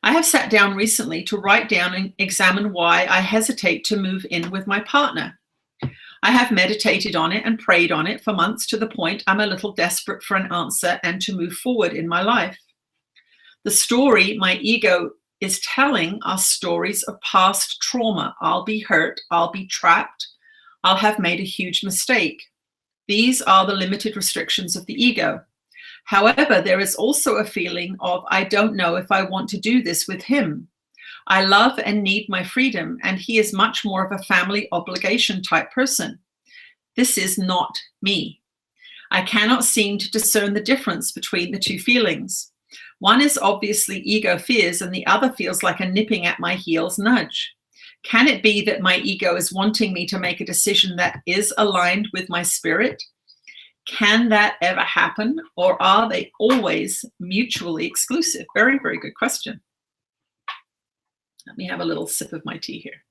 I have sat down recently to write down and examine why I hesitate to move in with my partner. I have meditated on it and prayed on it for months, to the point I'm a little desperate for an answer and to move forward in my life. The story my ego is telling are stories of past trauma. I'll be hurt, I'll be trapped, I'll have made a huge mistake. These are the limited restrictions of the ego. However, there is also a feeling of, I don't know if I want to do this with him. I love and need my freedom, and he is much more of a family obligation type person. This is not me. I cannot seem to discern the difference between the two feelings. One is obviously ego fears, and the other feels like a nipping at my heels nudge. Can it be that my ego is wanting me to make a decision that is aligned with my spirit? Can that ever happen, or are they always mutually exclusive? Very, very good question. Let me have a little sip of my tea here.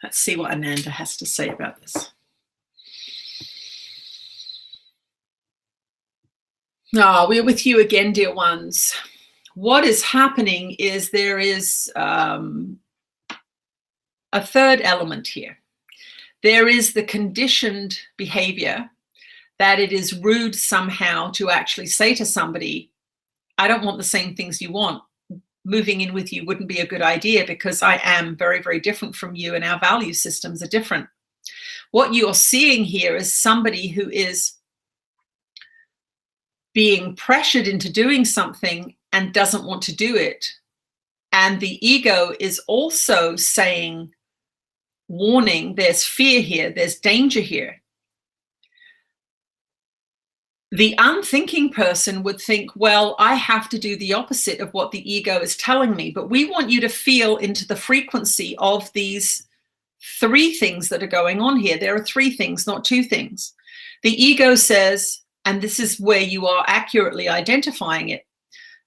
Let's see what Ananda has to say about this. Oh, we're with you again, dear ones. What is happening is there is a third element here. There is the conditioned behavior that it is rude somehow to actually say to somebody, I don't want the same things you want. Moving in with you wouldn't be a good idea because I am very, very different from you and our value systems are different. What you're seeing here is somebody who is being pressured into doing something and doesn't want to do it. And the ego is also saying, warning, there's fear here, there's danger here. The unthinking person would think, well, I have to do the opposite of what the ego is telling me. But we want you to feel into the frequency of these three things that are going on here. There are three things, not two things. The ego says, and this is where you are accurately identifying it.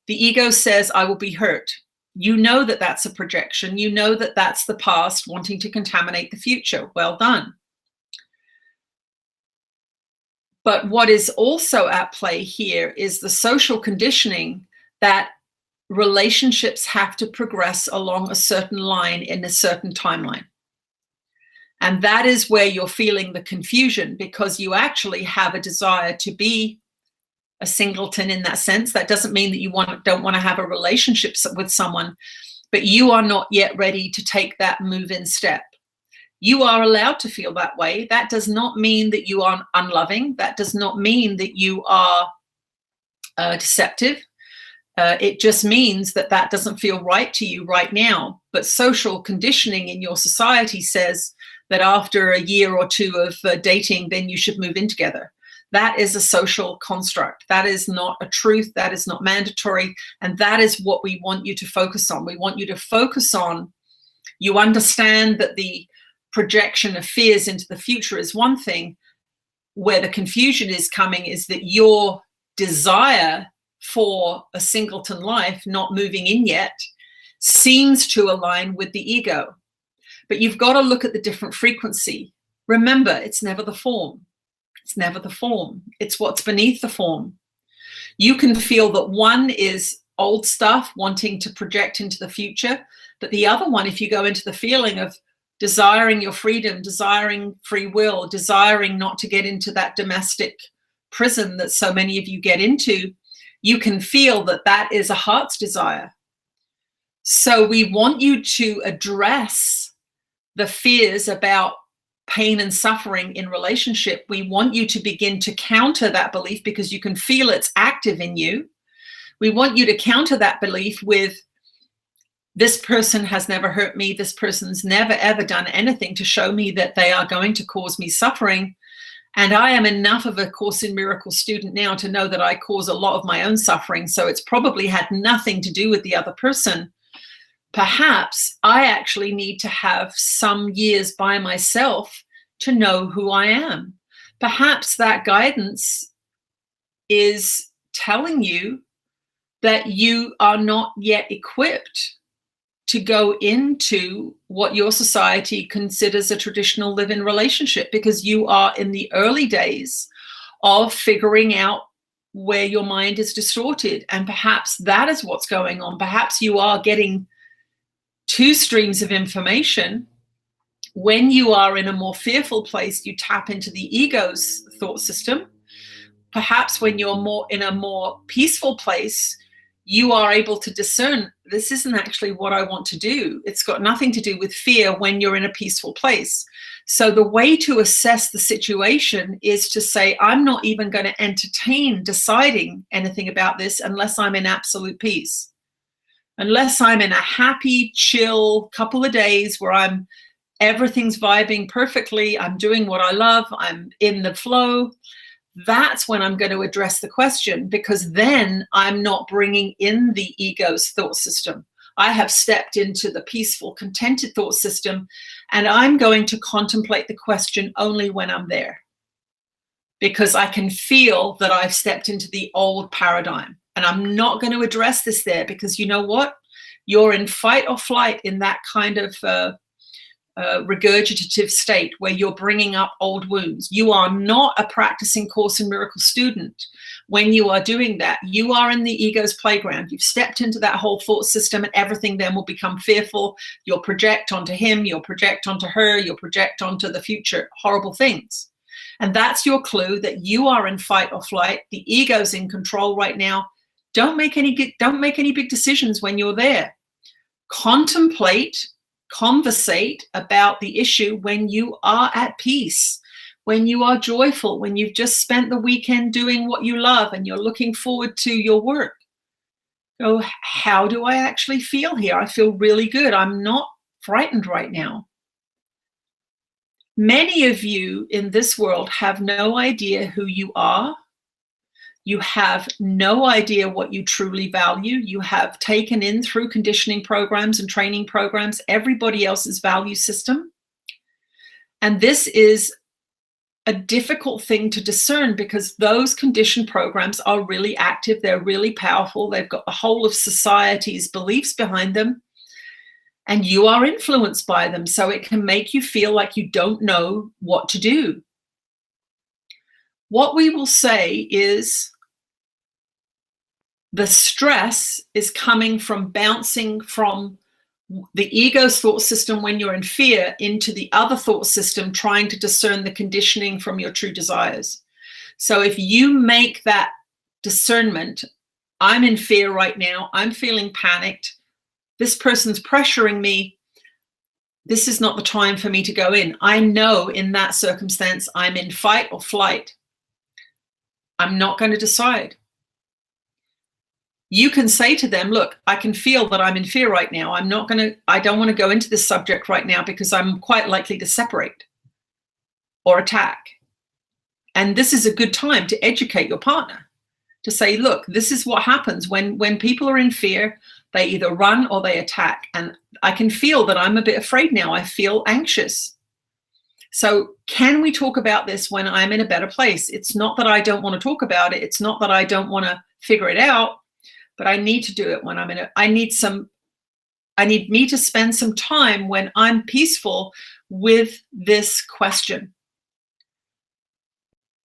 The ego says, I will be hurt. You know that that's a projection. You know that that's the past wanting to contaminate the future. Well done. But what is also at play here is the social conditioning that relationships have to progress along a certain line in a certain timeline. And that is where you're feeling the confusion, because you actually have a desire to be a singleton in that sense. That doesn't mean that you don't want to have a relationship with someone, but you are not yet ready to take that move-in step. You are allowed to feel that way. That does not mean that you are unloving. That does not mean that you are deceptive. It just means that that doesn't feel right to you right now. But social conditioning in your society says that after a year or two of dating, then you should move in together. That is a social construct. That is not a truth. That is not mandatory. And that is what we want you to focus on. We want you to focus on, you understand that the projection of fears into the future is one thing. Where the confusion is coming is that your desire for a singleton life, not moving in yet, seems to align with the ego. But you've got to look at the different frequency. Remember, it's never the form. It's never the form. It's what's beneath the form. You can feel that one is old stuff wanting to project into the future, but the other one, if you go into the feeling of desiring your freedom, desiring free will, desiring not to get into that domestic prison that so many of you get into, you can feel that that is a heart's desire. So we want you to address the fears about pain and suffering in relationship. We want you to begin to counter that belief because you can feel it's active in you. We want you to counter that belief with, this person has never hurt me. This person's never, ever done anything to show me that they are going to cause me suffering. And I am enough of a Course in Miracles student now to know that I cause a lot of my own suffering. So it's probably had nothing to do with the other person. Perhaps I actually need to have some years by myself to know who I am. Perhaps that guidance is telling you that you are not yet equipped to go into what your society considers a traditional live-in relationship, because you are in the early days of figuring out where your mind is distorted. And perhaps that is what's going on. Perhaps you are getting two streams of information. When you are in a more fearful place, you tap into the ego's thought system. Perhaps when you're more in a more peaceful place, you are able to discern, this isn't actually what I want to do. It's got nothing to do with fear when you're in a peaceful place. So the way to assess the situation is to say, I'm not even going to entertain deciding anything about this unless I'm in absolute peace. Unless I'm in a happy, chill couple of days where everything's vibing perfectly, I'm doing what I love, I'm in the flow. That's when I'm going to address the question, because then I'm not bringing in the ego's thought system. I have stepped into the peaceful, contented thought system, and I'm going to contemplate the question only when I'm there, because I can feel that I've stepped into the old paradigm. And I'm not going to address this there, because you know what? You're in fight or flight in that kind of regurgitative state where you're bringing up old wounds. You are not a practicing Course in Miracles student when you are doing that. You are in the ego's playground. You've stepped into that whole thought system, and everything then will become fearful. You'll project onto him, you'll project onto her, you'll project onto the future horrible things. And that's your clue that you are in fight or flight. The ego's in control right now. Don't make any big decisions when you're there. Contemplate, conversate about the issue when you are at peace, when you are joyful, when you've just spent the weekend doing what you love and you're looking forward to your work. So how do I actually feel here? I feel really good. I'm not frightened right now. Many of you in this world have no idea who you are. You have no idea what you truly value. You have taken in through conditioning programs and training programs everybody else's value system. And this is a difficult thing to discern, because those conditioned programs are really active. They're really powerful. They've got the whole of society's beliefs behind them. And you are influenced by them. So it can make you feel like you don't know what to do. What we will say is, the stress is coming from bouncing from the ego's thought system when you're in fear into the other thought system, trying to discern the conditioning from your true desires. So if you make that discernment, I'm in fear right now, I'm feeling panicked, this person's pressuring me, this is not the time for me to go in. I know in that circumstance, I'm in fight or flight. I'm not going to decide. You can say to them, look, I can feel that I'm in fear right now. I don't want to go into this subject right now because I'm quite likely to separate or attack. And this is a good time to educate your partner, to say, look, this is what happens when people are in fear. They either run or they attack. And I can feel that I'm a bit afraid now. I feel anxious. So can we talk about this when I'm in a better place? It's not that I don't want to talk about it. It's not that I don't want to figure it out. But I need to do it when I'm I need me to spend some time when I'm peaceful with this question.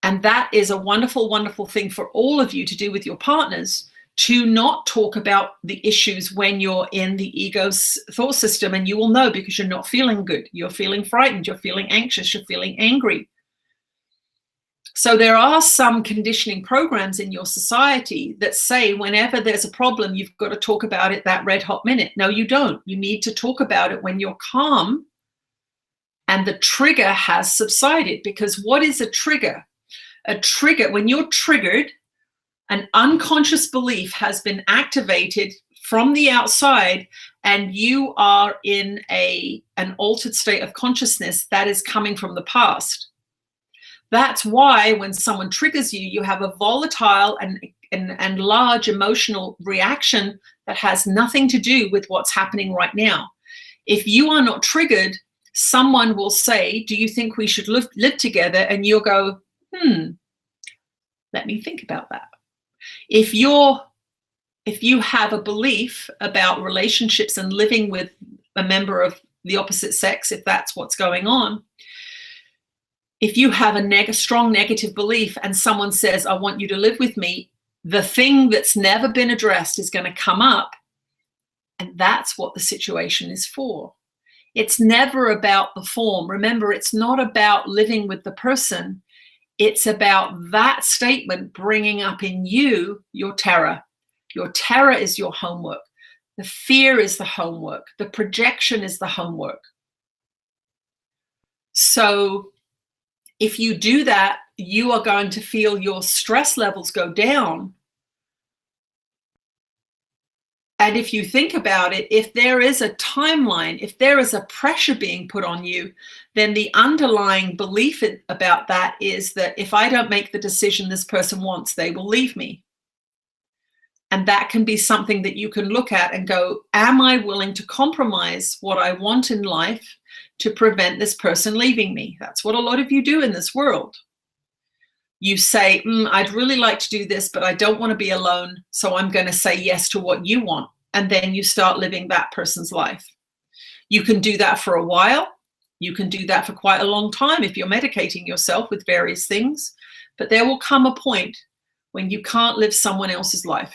And that is a wonderful, wonderful thing for all of you to do with your partners, to not talk about the issues when you're in the ego's thought system. And you will know, because you're not feeling good. You're feeling frightened. You're feeling anxious. You're feeling angry. So there are some conditioning programs in your society that say whenever there's a problem, you've got to talk about it that red hot minute. No, you don't. You need to talk about it when you're calm and the trigger has subsided. Because what is a trigger? A trigger, when you're triggered, an unconscious belief has been activated from the outside, and you are in an altered state of consciousness that is coming from the past. That's why when someone triggers you, you have a volatile and large emotional reaction that has nothing to do with what's happening right now. If you are not triggered, someone will say, do you think we should live together? And you'll go, let me think about that. If you have a belief about relationships and living with a member of the opposite sex, if that's what's going on, if you have a strong negative belief and someone says, I want you to live with me, the thing that's never been addressed is going to come up. And that's what the situation is for. It's never about the form. Remember, it's not about living with the person. It's about that statement bringing up in you your terror. Your terror is your homework. The fear is the homework. The projection is the homework. So if you do that, you are going to feel your stress levels go down. And if you think about it, if there is a timeline, if there is a pressure being put on you, then the underlying belief about that is that if I don't make the decision this person wants, they will leave me. And that can be something that you can look at and go, am I willing to compromise what I want in life to prevent this person leaving me? That's what a lot of you do in this world. You say, I'd really like to do this, but I don't want to be alone, so I'm going to say yes to what you want. And then you start living that person's life. You can do that for a while. You can do that for quite a long time if you're medicating yourself with various things. But there will come a point when you can't live someone else's life.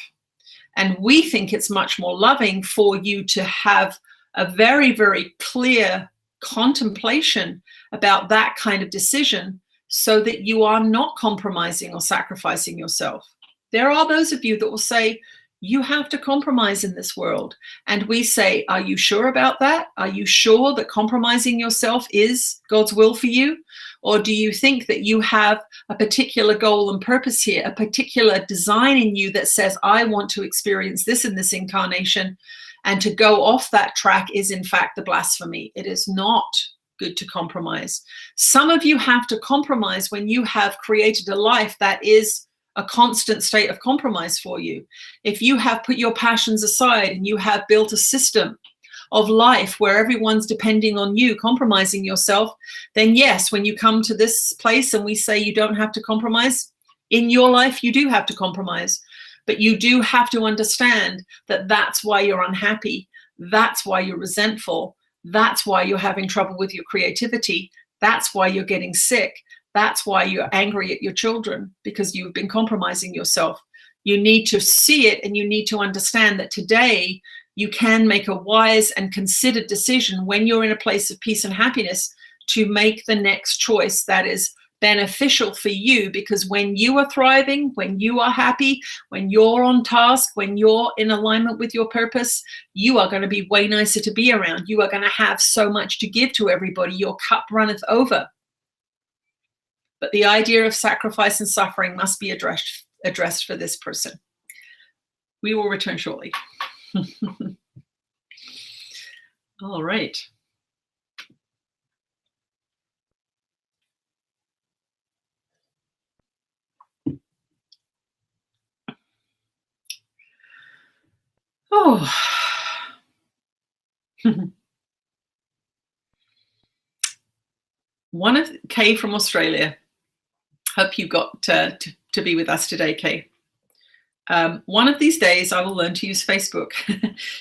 And we think it's much more loving for you to have a very, very clear contemplation about that kind of decision, so that you are not compromising or sacrificing yourself. There are those of you that will say, you have to compromise in this world. And we say, are you sure about that? Are you sure that compromising yourself is God's will for you? Or do you think that you have a particular goal and purpose here, a particular design in you that says, I want to experience this in this incarnation, and to go off that track is in fact the blasphemy? It is not good to compromise. Some of you have to compromise when you have created a life that is a constant state of compromise for you. If you have put your passions aside and you have built a system of life where everyone's depending on you, compromising yourself, then yes, when you come to this place and we say you don't have to compromise, in your life you do have to compromise. But you do have to understand that that's why you're unhappy. That's why you're resentful. That's why you're having trouble with your creativity. That's why you're getting sick. That's why you're angry at your children, because you've been compromising yourself. You need to see it, and you need to understand that today you can make a wise and considered decision when you're in a place of peace and happiness to make the next choice that is beneficial for you. Because when you are thriving, when you are happy, when you're on task, when you're in alignment with your purpose, you are going to be way nicer to be around. You are going to have so much to give to everybody. Your cup runneth over. But the idea of sacrifice and suffering must be addressed for this person. We will return shortly. All right. Oh. One of Kay from Australia. Hope you got to be with us today, Kay. One of these days, I will learn to use Facebook.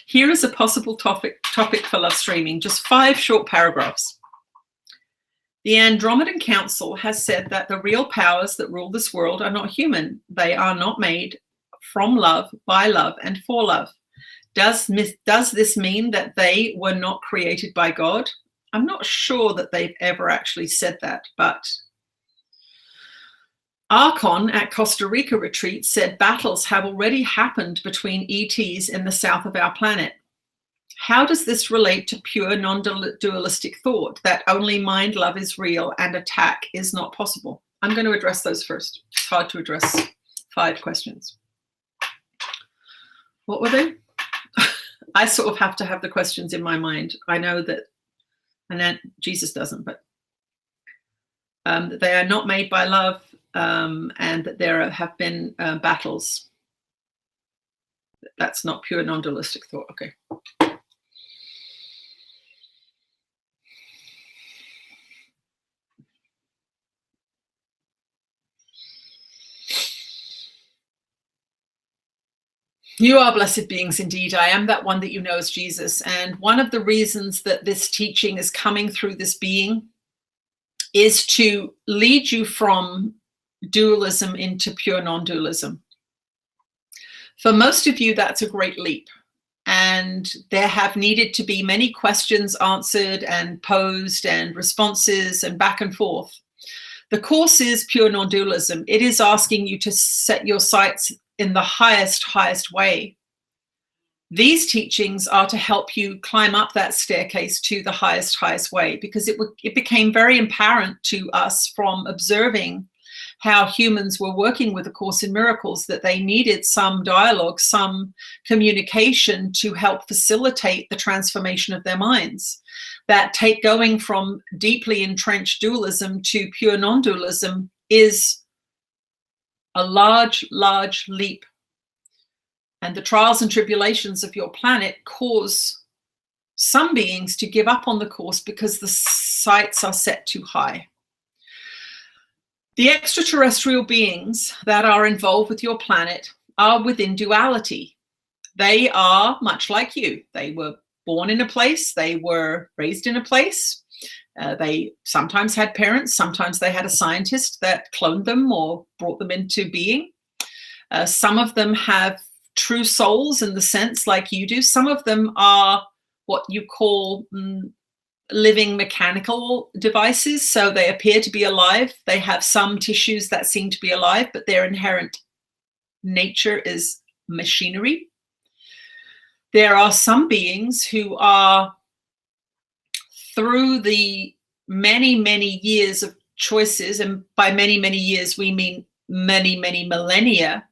Here is a possible topic for love streaming, just 5 short paragraphs. The Andromedan Council has said that the real powers that rule this world are not human. They are not made from love, by love, and for love. Does this mean that they were not created by God? I'm not sure that they've ever actually said that, but Archon at Costa Rica retreat said battles have already happened between ETs in the south of our planet. How does this relate to pure non-dualistic thought that only mind love is real and attack is not possible? I'm going to address those first. It's hard to address 5 questions. What were they? I sort of have to have the questions in my mind. I know that, and then Jesus doesn't, but that they are not made by love, and that there have been battles. That's not pure non-dualistic thought. Okay. You are blessed beings indeed. I am that one that you know as Jesus. And one of the reasons that this teaching is coming through this being is to lead you from dualism into pure non-dualism. For most of you, that's a great leap. And there have needed to be many questions answered and posed and responses and back and forth. The course is pure non-dualism. It is asking you to set your sights in the highest way. These teachings are to help you climb up that staircase to the highest way, because it became very apparent to us from observing how humans were working with A Course in Miracles that they needed some dialogue, some communication to help facilitate the transformation of their minds. That going from deeply entrenched dualism to pure non-dualism is a large leap. And the trials and tribulations of your planet cause some beings to give up on the course because the sights are set too high. The extraterrestrial beings that are involved with your planet are within duality. They are much like you. They were born in a place, they were raised in a place. They sometimes had parents, sometimes they had a scientist that cloned them or brought them into being. Some of them have true souls in the sense like you do. Some of them are what you call living mechanical devices. So they appear to be alive. They have some tissues that seem to be alive, but their inherent nature is machinery. There are some beings who are, through the many years of choices, and by many years we mean many millennia,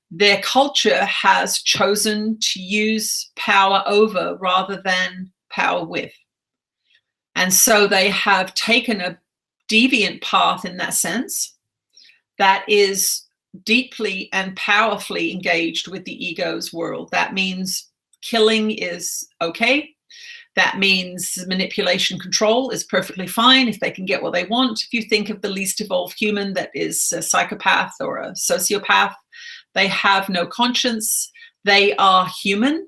their culture has chosen to use power over rather than power with. And so they have taken a deviant path in that sense that is deeply and powerfully engaged with the ego's world. That means killing is okay. That means manipulation, control is perfectly fine if they can get what they want. If you think of the least evolved human that is a psychopath or a sociopath, they have no conscience. They are human,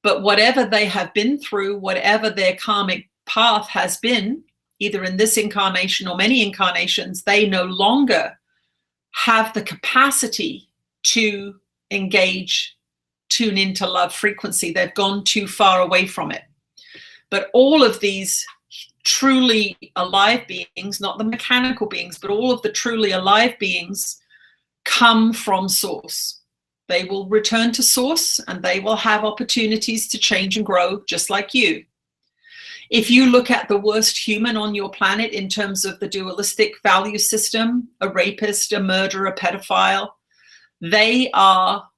but whatever they have been through, whatever their karmic path has been, either in this incarnation or many incarnations, they no longer have the capacity to engage, tune into love frequency. They've gone too far away from it. But all of these truly alive beings, not the mechanical beings, but all of the truly alive beings come from source. They will return to source and they will have opportunities to change and grow just like you. If you look at the worst human on your planet in terms of the dualistic value system, a rapist, a murderer, a pedophile, they are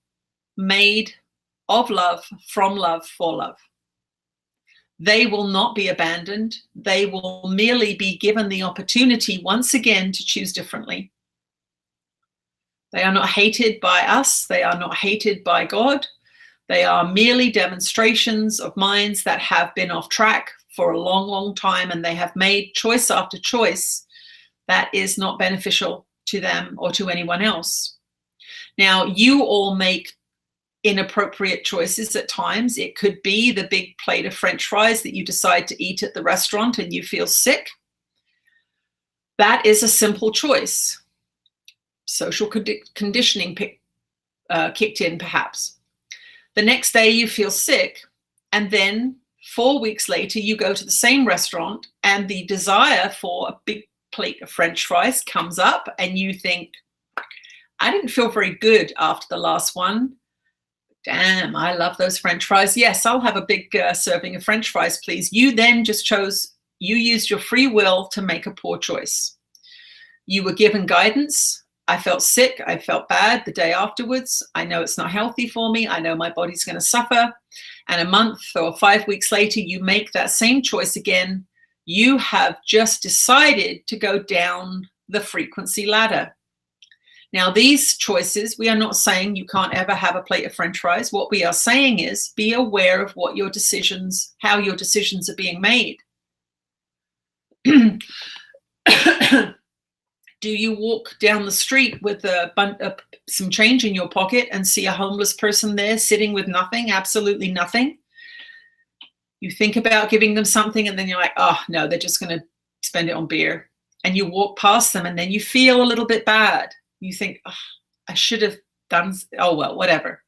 made of love, from love, for love. They will not be abandoned. They will merely be given the opportunity once again to choose differently. They are not hated by us. They are not hated by God. They are merely demonstrations of minds that have been off track for a long time, and they have made choice after choice that is not beneficial to them or to anyone else. Now, you all make inappropriate choices at times. It could be the big plate of French fries that you decide to eat at the restaurant and you feel sick. That is a simple choice. Social conditioning kicked in, perhaps. The next day you feel sick, and then 4 weeks later you go to the same restaurant and the desire for a big plate of French fries comes up and you think, I didn't feel very good after the last one. Damn, I love those French fries. Yes, I'll have a big serving of French fries, please. You then just you used your free will to make a poor choice. You were given guidance. I felt sick. I felt bad the day afterwards. I know it's not healthy for me. I know my body's going to suffer. And a month or 5 weeks later, you make that same choice again. You have just decided to go down the frequency ladder. Now, these choices, we are not saying you can't ever have a plate of French fries. What we are saying is be aware of what your decisions, how your decisions are being made. Do you walk down the street with some change in your pocket and see a homeless person there sitting with nothing, absolutely nothing? You think about giving them something and then you're like, oh, no, they're just going to spend it on beer. And you walk past them and then you feel a little bit bad. You think, oh, I should have done, oh, well, whatever.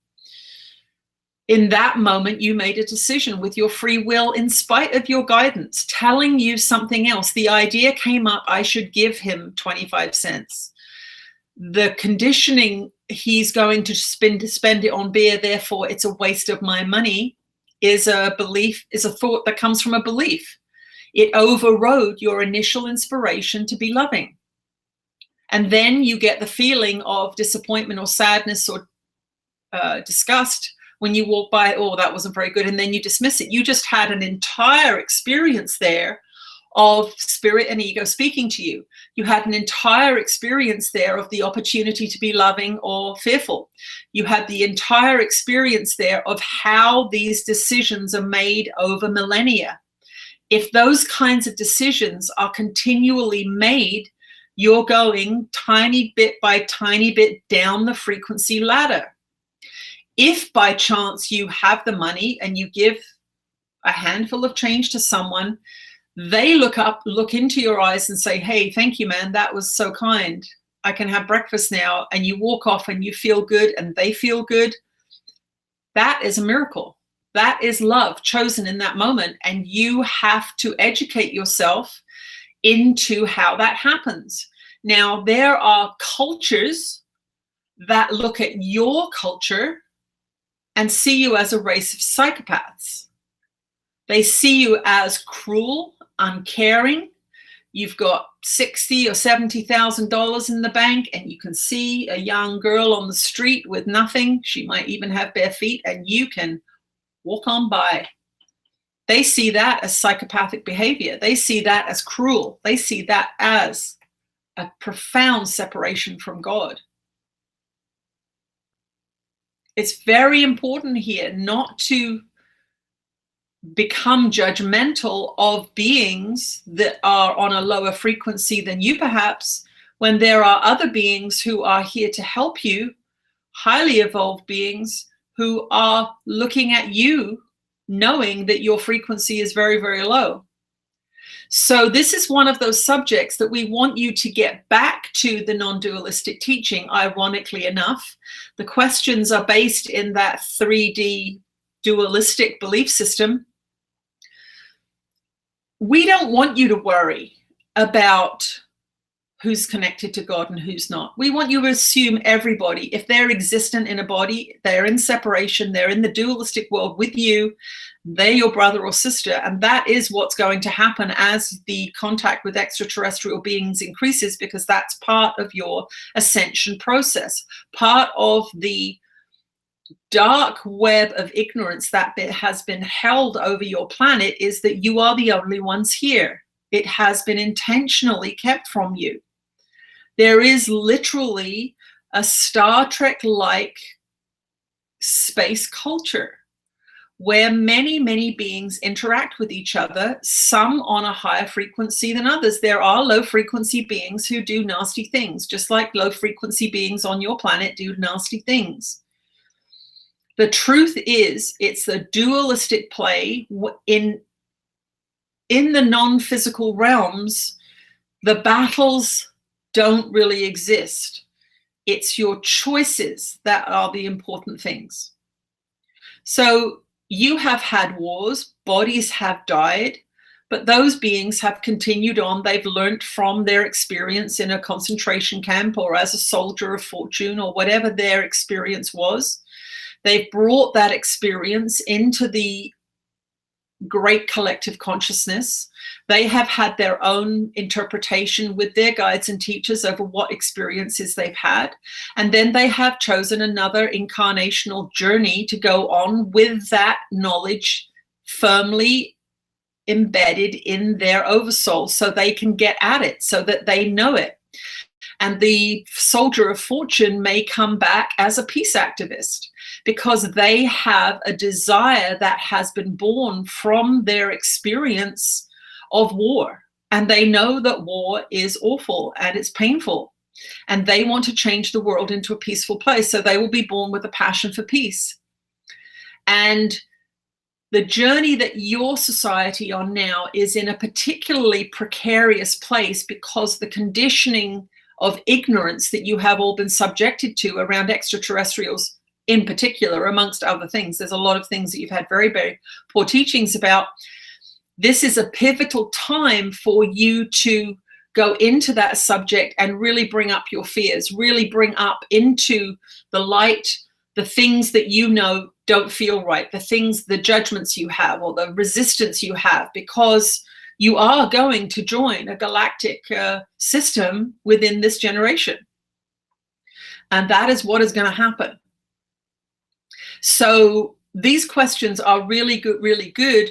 In that moment, you made a decision with your free will in spite of your guidance, telling you something else. The idea came up, I should give him 25 cents. The conditioning, he's going to spend it on beer, therefore it's a waste of my money, is a belief, is a thought that comes from a belief. It overrode your initial inspiration to be loving. And then you get the feeling of disappointment or sadness or disgust when you walk by, oh, that wasn't very good, and then you dismiss it. You just had an entire experience there of spirit and ego speaking to you. You had an entire experience there of the opportunity to be loving or fearful. You had the entire experience there of how these decisions are made over millennia. If those kinds of decisions are continually made, you're going tiny bit by tiny bit down the frequency ladder. If by chance you have the money and you give a handful of change to someone, they look into your eyes and say, hey, thank you, man. That was so kind. I can have breakfast now. And you walk off and you feel good and they feel good. That is a miracle. That is love chosen in that moment. And you have to educate yourself into how that happens. Now, there are cultures that look at your culture and see you as a race of psychopaths. They see you as cruel, uncaring. You've got $60,000 or $70,000 in the bank, and you can see a young girl on the street with nothing. She might even have bare feet, and you can walk on by. They see that as psychopathic behavior. They see that as cruel. They see that as a profound separation from God. It's very important here not to become judgmental of beings that are on a lower frequency than you, perhaps, when there are other beings who are here to help you, highly evolved beings who are looking at you, knowing that your frequency is very, very low. So this is one of those subjects that we want you to get back to the non-dualistic teaching, ironically enough. The questions are based in that 3D dualistic belief system. We don't want you to worry about who's connected to God and who's not. We want you to assume everybody, if they're existent in a body, they're in separation, they're in the dualistic world with you, they're your brother or sister, and that is what's going to happen as the contact with extraterrestrial beings increases, because that's part of your ascension process. Part of the dark web of ignorance that has been held over your planet is that you are the only ones here. It has been intentionally kept from you. There is literally a Star Trek-like space culture where many, many beings interact with each other, some on a higher frequency than others. There are low-frequency beings who do nasty things, just like low-frequency beings on your planet do nasty things. The truth is, it's a dualistic play. In the non-physical realms, the battles don't really exist. It's your choices that are the important things. So you have had wars, bodies have died, But those beings have continued on. They've learnt from their experience in a concentration camp or as a soldier of fortune or whatever their experience was. They've brought that experience into the great collective consciousness. They have had their own interpretation with their guides and teachers over what experiences they've had. And then they have chosen another incarnational journey to go on with that knowledge firmly embedded in their oversoul so they can get at it, so that they know it. And the soldier of fortune may come back as a peace activist because they have a desire that has been born from their experience of war. And they know that war is awful and it's painful. And they want to change the world into a peaceful place. So they will be born with a passion for peace. And the journey that your society on now is in a particularly precarious place because the conditioning of ignorance that you have all been subjected to around extraterrestrials in particular, amongst other things. There's a lot of things that you've had very, very poor teachings about. This is a pivotal time for you to go into that subject and really bring up your fears, really bring up into the light the things that you know don't feel right, the things, the judgments you have or the resistance you have, because you are going to join a galactic system within this generation. And that is what is going to happen. So these questions are really good, really good.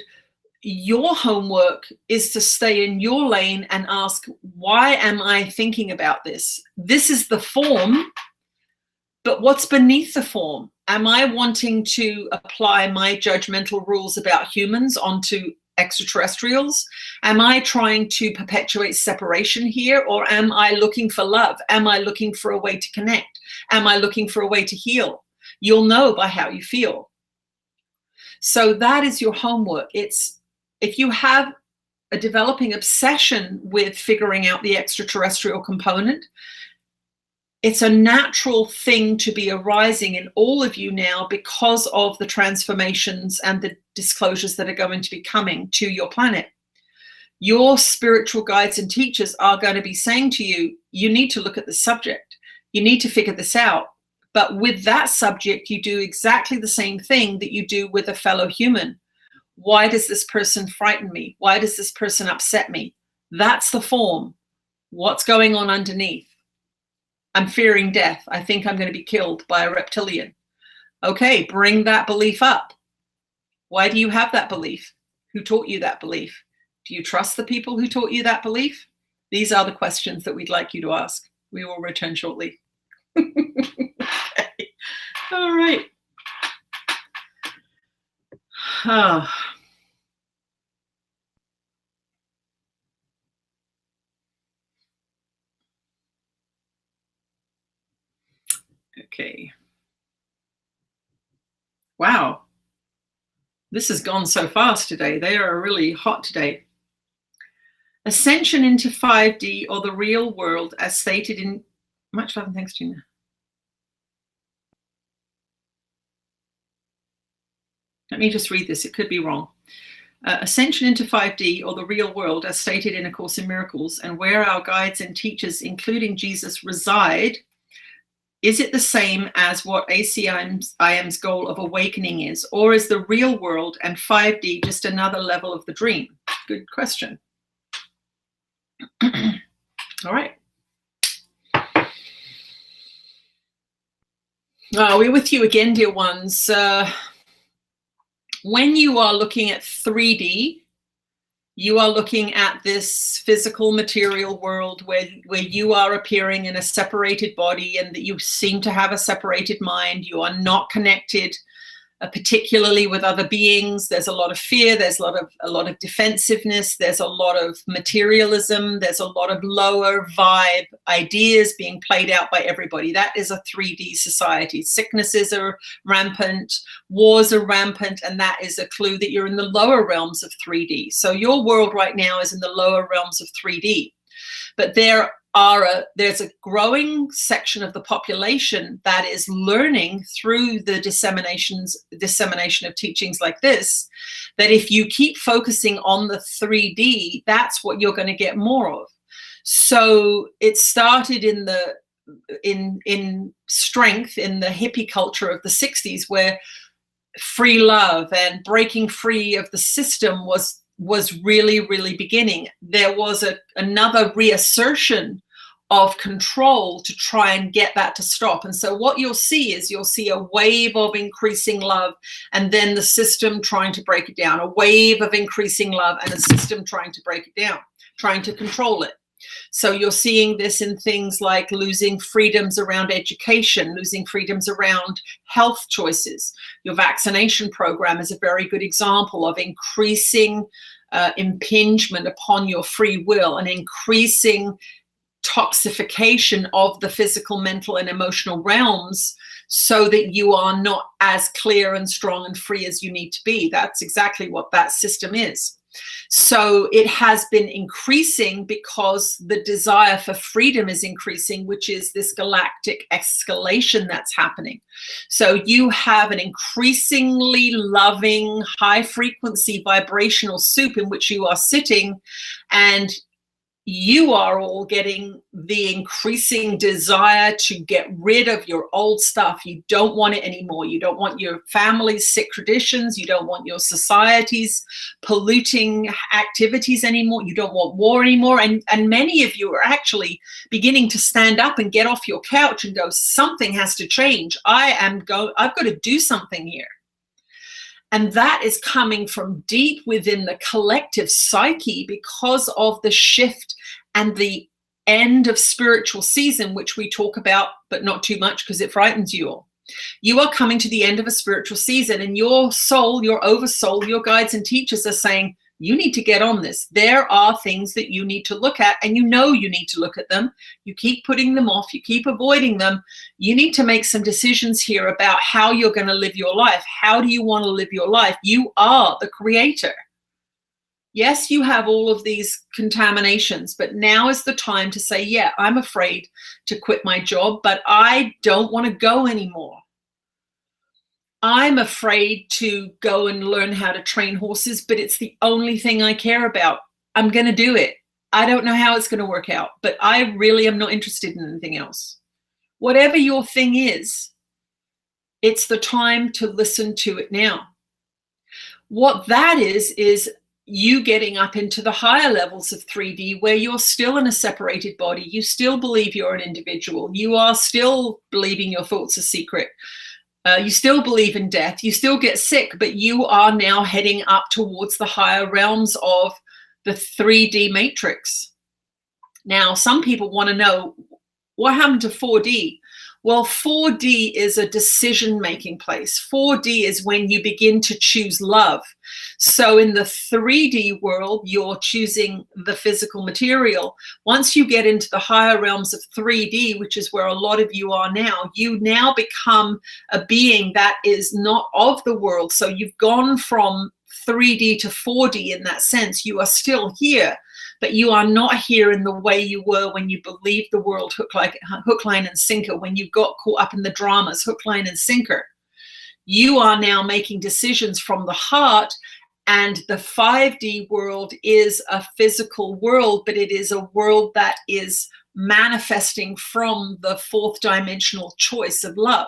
Your homework is to stay in your lane and ask, why am I thinking about this? This is the form, but what's beneath the form? Am I wanting to apply my judgmental rules about humans onto extraterrestrials? Am I trying to perpetuate separation here? Or am I looking for love? Am I looking for a way to connect? Am I looking for a way to heal? You'll know by how you feel. So that is your homework. It's, if you have a developing obsession with figuring out the extraterrestrial component, it's a natural thing to be arising in all of you now because of the transformations and the disclosures that are going to be coming to your planet. Your spiritual guides and teachers are going to be saying to you, you need to look at the subject. You need to figure this out. But with that subject, you do exactly the same thing that you do with a fellow human. Why does this person frighten me? Why does this person upset me? That's the form. What's going on underneath? I'm fearing death. I think I'm going to be killed by a reptilian. Okay, bring that belief up. Why do you have that belief? Who taught you that belief? Do you trust the people who taught you that belief? These are the questions that we'd like you to ask. We will return shortly. Okay. All right. Oh. Okay. Wow. This has gone so fast today. They are really hot today. Ascension into 5D or the real world as stated in... Much love and thanks, Gina. Let me just read this. It could be wrong. Ascension into 5D or the real world as stated in A Course in Miracles, and where our guides and teachers, including Jesus, reside, is it the same as what ACIM's goal of awakening is? Or is the real world and 5D just another level of the dream? Good question. All right. We're with you again, dear ones. When you are looking at 3D, you are looking at this physical material world where you are appearing in a separated body and that you seem to have a separated mind. You are not connected particularly with other beings. There's a lot of fear. There's a lot of defensiveness. There's a lot of materialism. There's a lot of lower vibe ideas being played out by everybody. That is a 3D society. Sicknesses are rampant. Wars are rampant. And that is a clue that you're in the lower realms of 3D. So your world right now is in the lower realms of 3D. But there's a growing section of the population that is learning through the dissemination of teachings like this, that if you keep focusing on the 3D, that's what you're going to get more of. So it started in strength in the hippie culture of the 60s, where free love and breaking free of the system was really, really beginning. There was another reassertion of control to try and get that to stop. And so what you'll see a wave of increasing love, and then the system trying to break it down, a wave of increasing love and a system trying to break it down, trying to control it. So you're seeing this in things like losing freedoms around education, losing freedoms around health choices. Your vaccination program is a very good example of increasing impingement upon your free will and increasing toxification of the physical, mental, and emotional realms, so that you are not as clear and strong and free as you need to be. That's exactly what that system is. So it has been increasing because the desire for freedom is increasing, which is this galactic escalation that's happening. So you have an increasingly loving, high frequency vibrational soup in which you are sitting, and you are all getting the increasing desire to get rid of your old stuff. You don't want it anymore. You don't want your family's sick traditions. You don't want your society's polluting activities anymore. You don't want war anymore. And many of you are actually beginning to stand up and get off your couch and go, something has to change. I've got to do something here. And that is coming from deep within the collective psyche because of the shift and the end of spiritual season, which we talk about, but not too much because it frightens you all. You are coming to the end of a spiritual season, and your soul, your oversoul, your guides and teachers are saying, you need to get on this. There are things that you need to look at, and you know you need to look at them. You keep putting them off. You keep avoiding them. You need to make some decisions here about how you're going to live your life. How do you want to live your life? You are the creator. Yes, you have all of these contaminations, but now is the time to say, yeah, I'm afraid to quit my job, but I don't want to go anymore. I'm afraid to go and learn how to train horses, but it's the only thing I care about. I'm going to do it. I don't know how it's going to work out, but I really am not interested in anything else. Whatever your thing is, it's the time to listen to it now. What that is you getting up into the higher levels of 3D, where you're still in a separated body. You still believe you're an individual. You are still believing your thoughts are secret. You still believe in death. You still get sick, but you are now heading up towards the higher realms of the 3D matrix. Now, some people want to know, what happened to 4D? Well, 4D is a decision-making place. 4D is when you begin to choose love. So in the 3D world, you're choosing the physical material. Once you get into the higher realms of 3D, which is where a lot of you are now, you now become a being that is not of the world. So you've gone from 3D to 4D in that sense. You are still here, but you are not here in the way you were when you believed the world hook, line, and sinker, when you got caught up in the dramas, hook, line, and sinker. You are now making decisions from the heart, and the 5D world is a physical world, but it is a world that is manifesting from the fourth dimensional choice of love.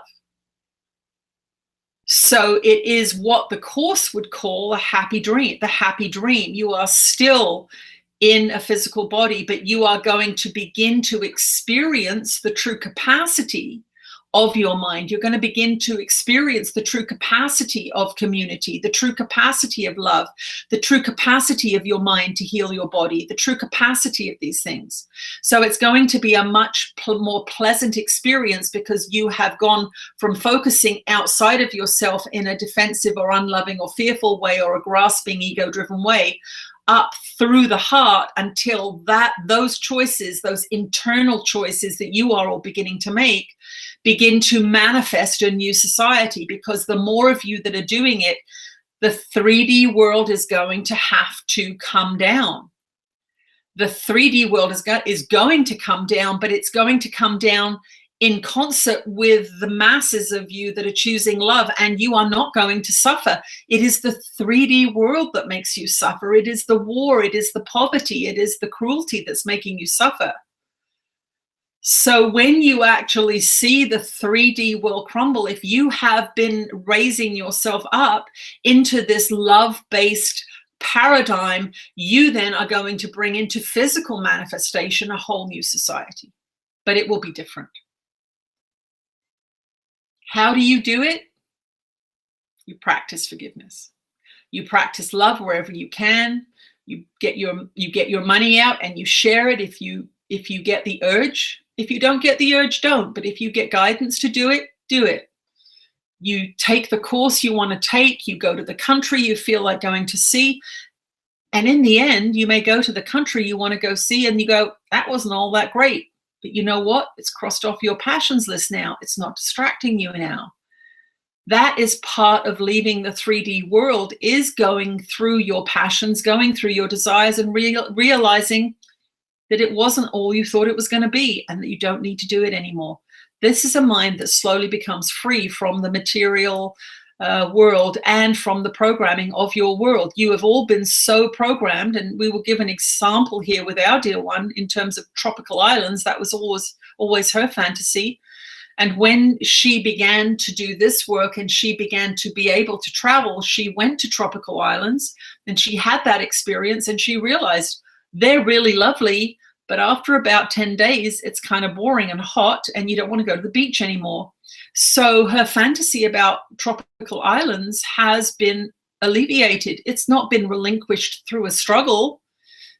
So it is what the Course would call a happy dream, the happy dream. You are still in a physical body, but you are going to begin to experience the true capacity of your mind. You're going to begin to experience the true capacity of community, the true capacity of love, the true capacity of your mind to heal your body, the true capacity of these things. So it's going to be a much more pleasant experience, because you have gone from focusing outside of yourself in a defensive or unloving or fearful way, or a grasping, ego-driven way, up through the heart, until those choices, those internal choices that you are all beginning to make, begin to manifest a new society. Because the more of you that are doing it, the 3D world is going to have to come down. The 3D world is going to come down, but it's going to come down in concert with the masses of you that are choosing love, and you are not going to suffer. It is the 3D world that makes you suffer. It is the war, it is the poverty, it is the cruelty that's making you suffer. So when you actually see the 3D world crumble, if you have been raising yourself up into this love-based paradigm, you then are going to bring into physical manifestation a whole new society, but it will be different. How do you do it? You practice forgiveness. You practice love wherever you can. You get your money out and you share it if you get the urge. If you don't get the urge, don't. But if you get guidance to do it, do it. You take the course you want to take. You go to the country you feel like going to see. And in the end, you may go to the country you want to go see and you go, that wasn't all that great. But you know what? It's crossed off your passions list now. It's not distracting you now. That is part of leaving the 3D world, is going through your passions, going through your desires, and realizing that it wasn't all you thought it was going to be, and that you don't need to do it anymore. This is a mind that slowly becomes free from the material world and from the programming of your world. You have all been so programmed, and we will give an example here with our dear one in terms of tropical islands. That was always her fantasy. And when she began to do this work and she began to be able to travel, she went to tropical islands and she had that experience, and she realized they're really lovely, but after about 10 days, it's kind of boring and hot and you don't want to go to the beach anymore. So her fantasy about tropical islands has been alleviated. It's not been relinquished through a struggle.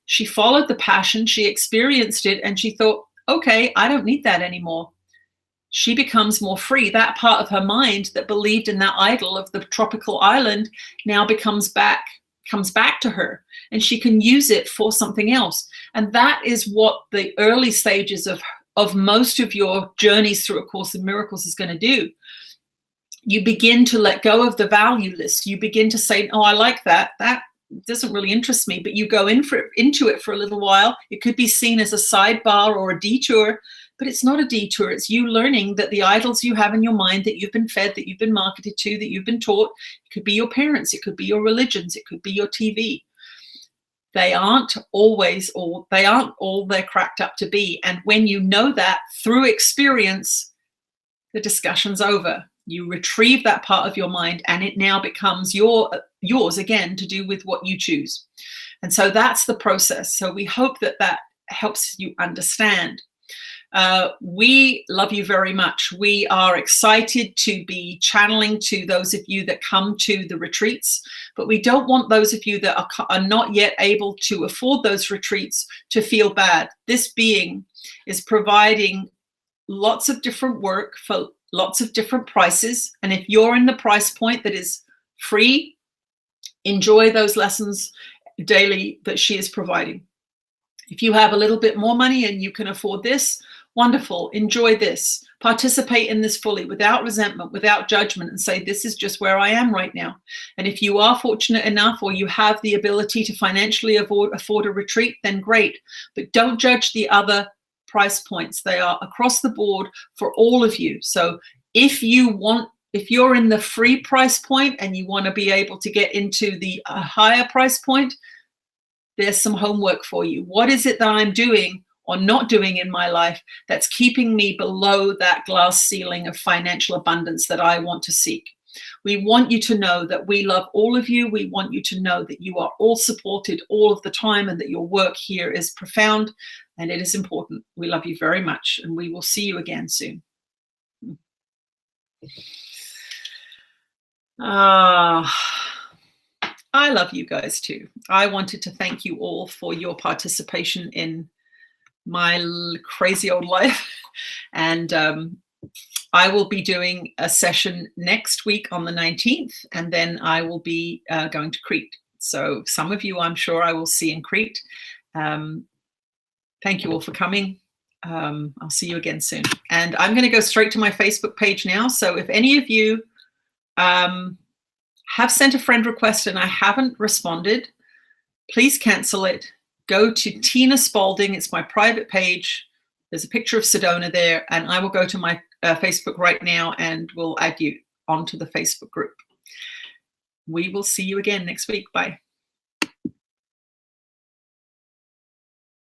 She followed the passion, she experienced it, and she thought, okay, I don't need that anymore. She becomes more free. That part of her mind that believed in that idol of the tropical island now comes back to her, and she can use it for something else. And that is what the early stages of most of your journeys through A Course in Miracles is going to do. You begin to let go of the value list. You begin to say, oh, I like that. That doesn't really interest me, but you go into it for a little while. It could be seen as a sidebar or a detour, but it's not a detour. It's you learning that the idols you have in your mind, that you've been fed, that you've been marketed to, that you've been taught, it could be your parents, it could be your religions, it could be your TV. They aren't all they're cracked up to be. And when you know that through experience, the discussion's over. You retrieve that part of your mind and it now becomes yours again to do with what you choose. And so that's the process. So we hope that helps you understand. We love you very much. We are excited to be channeling to those of you that come to the retreats, but we don't want those of you that are not yet able to afford those retreats to feel bad. This being is providing lots of different work for lots of different prices. And if you're in the price point that is free, enjoy those lessons daily that she is providing. If you have a little bit more money and you can afford this, wonderful, enjoy this. Participate in this fully, without resentment, without judgment, and say, this is just where I am right now. And if you are fortunate enough or you have the ability to financially afford a retreat, then great. But don't judge the other price points. They are across the board for all of you. So if you're in the free price point and you want to be able to get into the higher price point, there's some homework for you. What is it that I'm doing or not doing in my life that's keeping me below that glass ceiling of financial abundance that I want to seek? We want you to know that we love all of you. We want you to know that you are all supported all of the time and that your work here is profound and it is important. We love you very much, and we will see you again soon. I love you guys too. I wanted to thank you all for your participation in my crazy old life. And I will be doing a session next week on the 19th, and then I will be going to Crete. So some of you, I'm sure I will see in Crete. Thank you all for coming. I'll see you again soon. And I'm going to go straight to my Facebook page now. So if any of you have sent a friend request and I haven't responded, please cancel it. go to Tina Spalding. It's my private page. There's a picture of Sedona there, and I will go to my Facebook right now and we'll add you onto the Facebook group. We will see you again next week. Bye.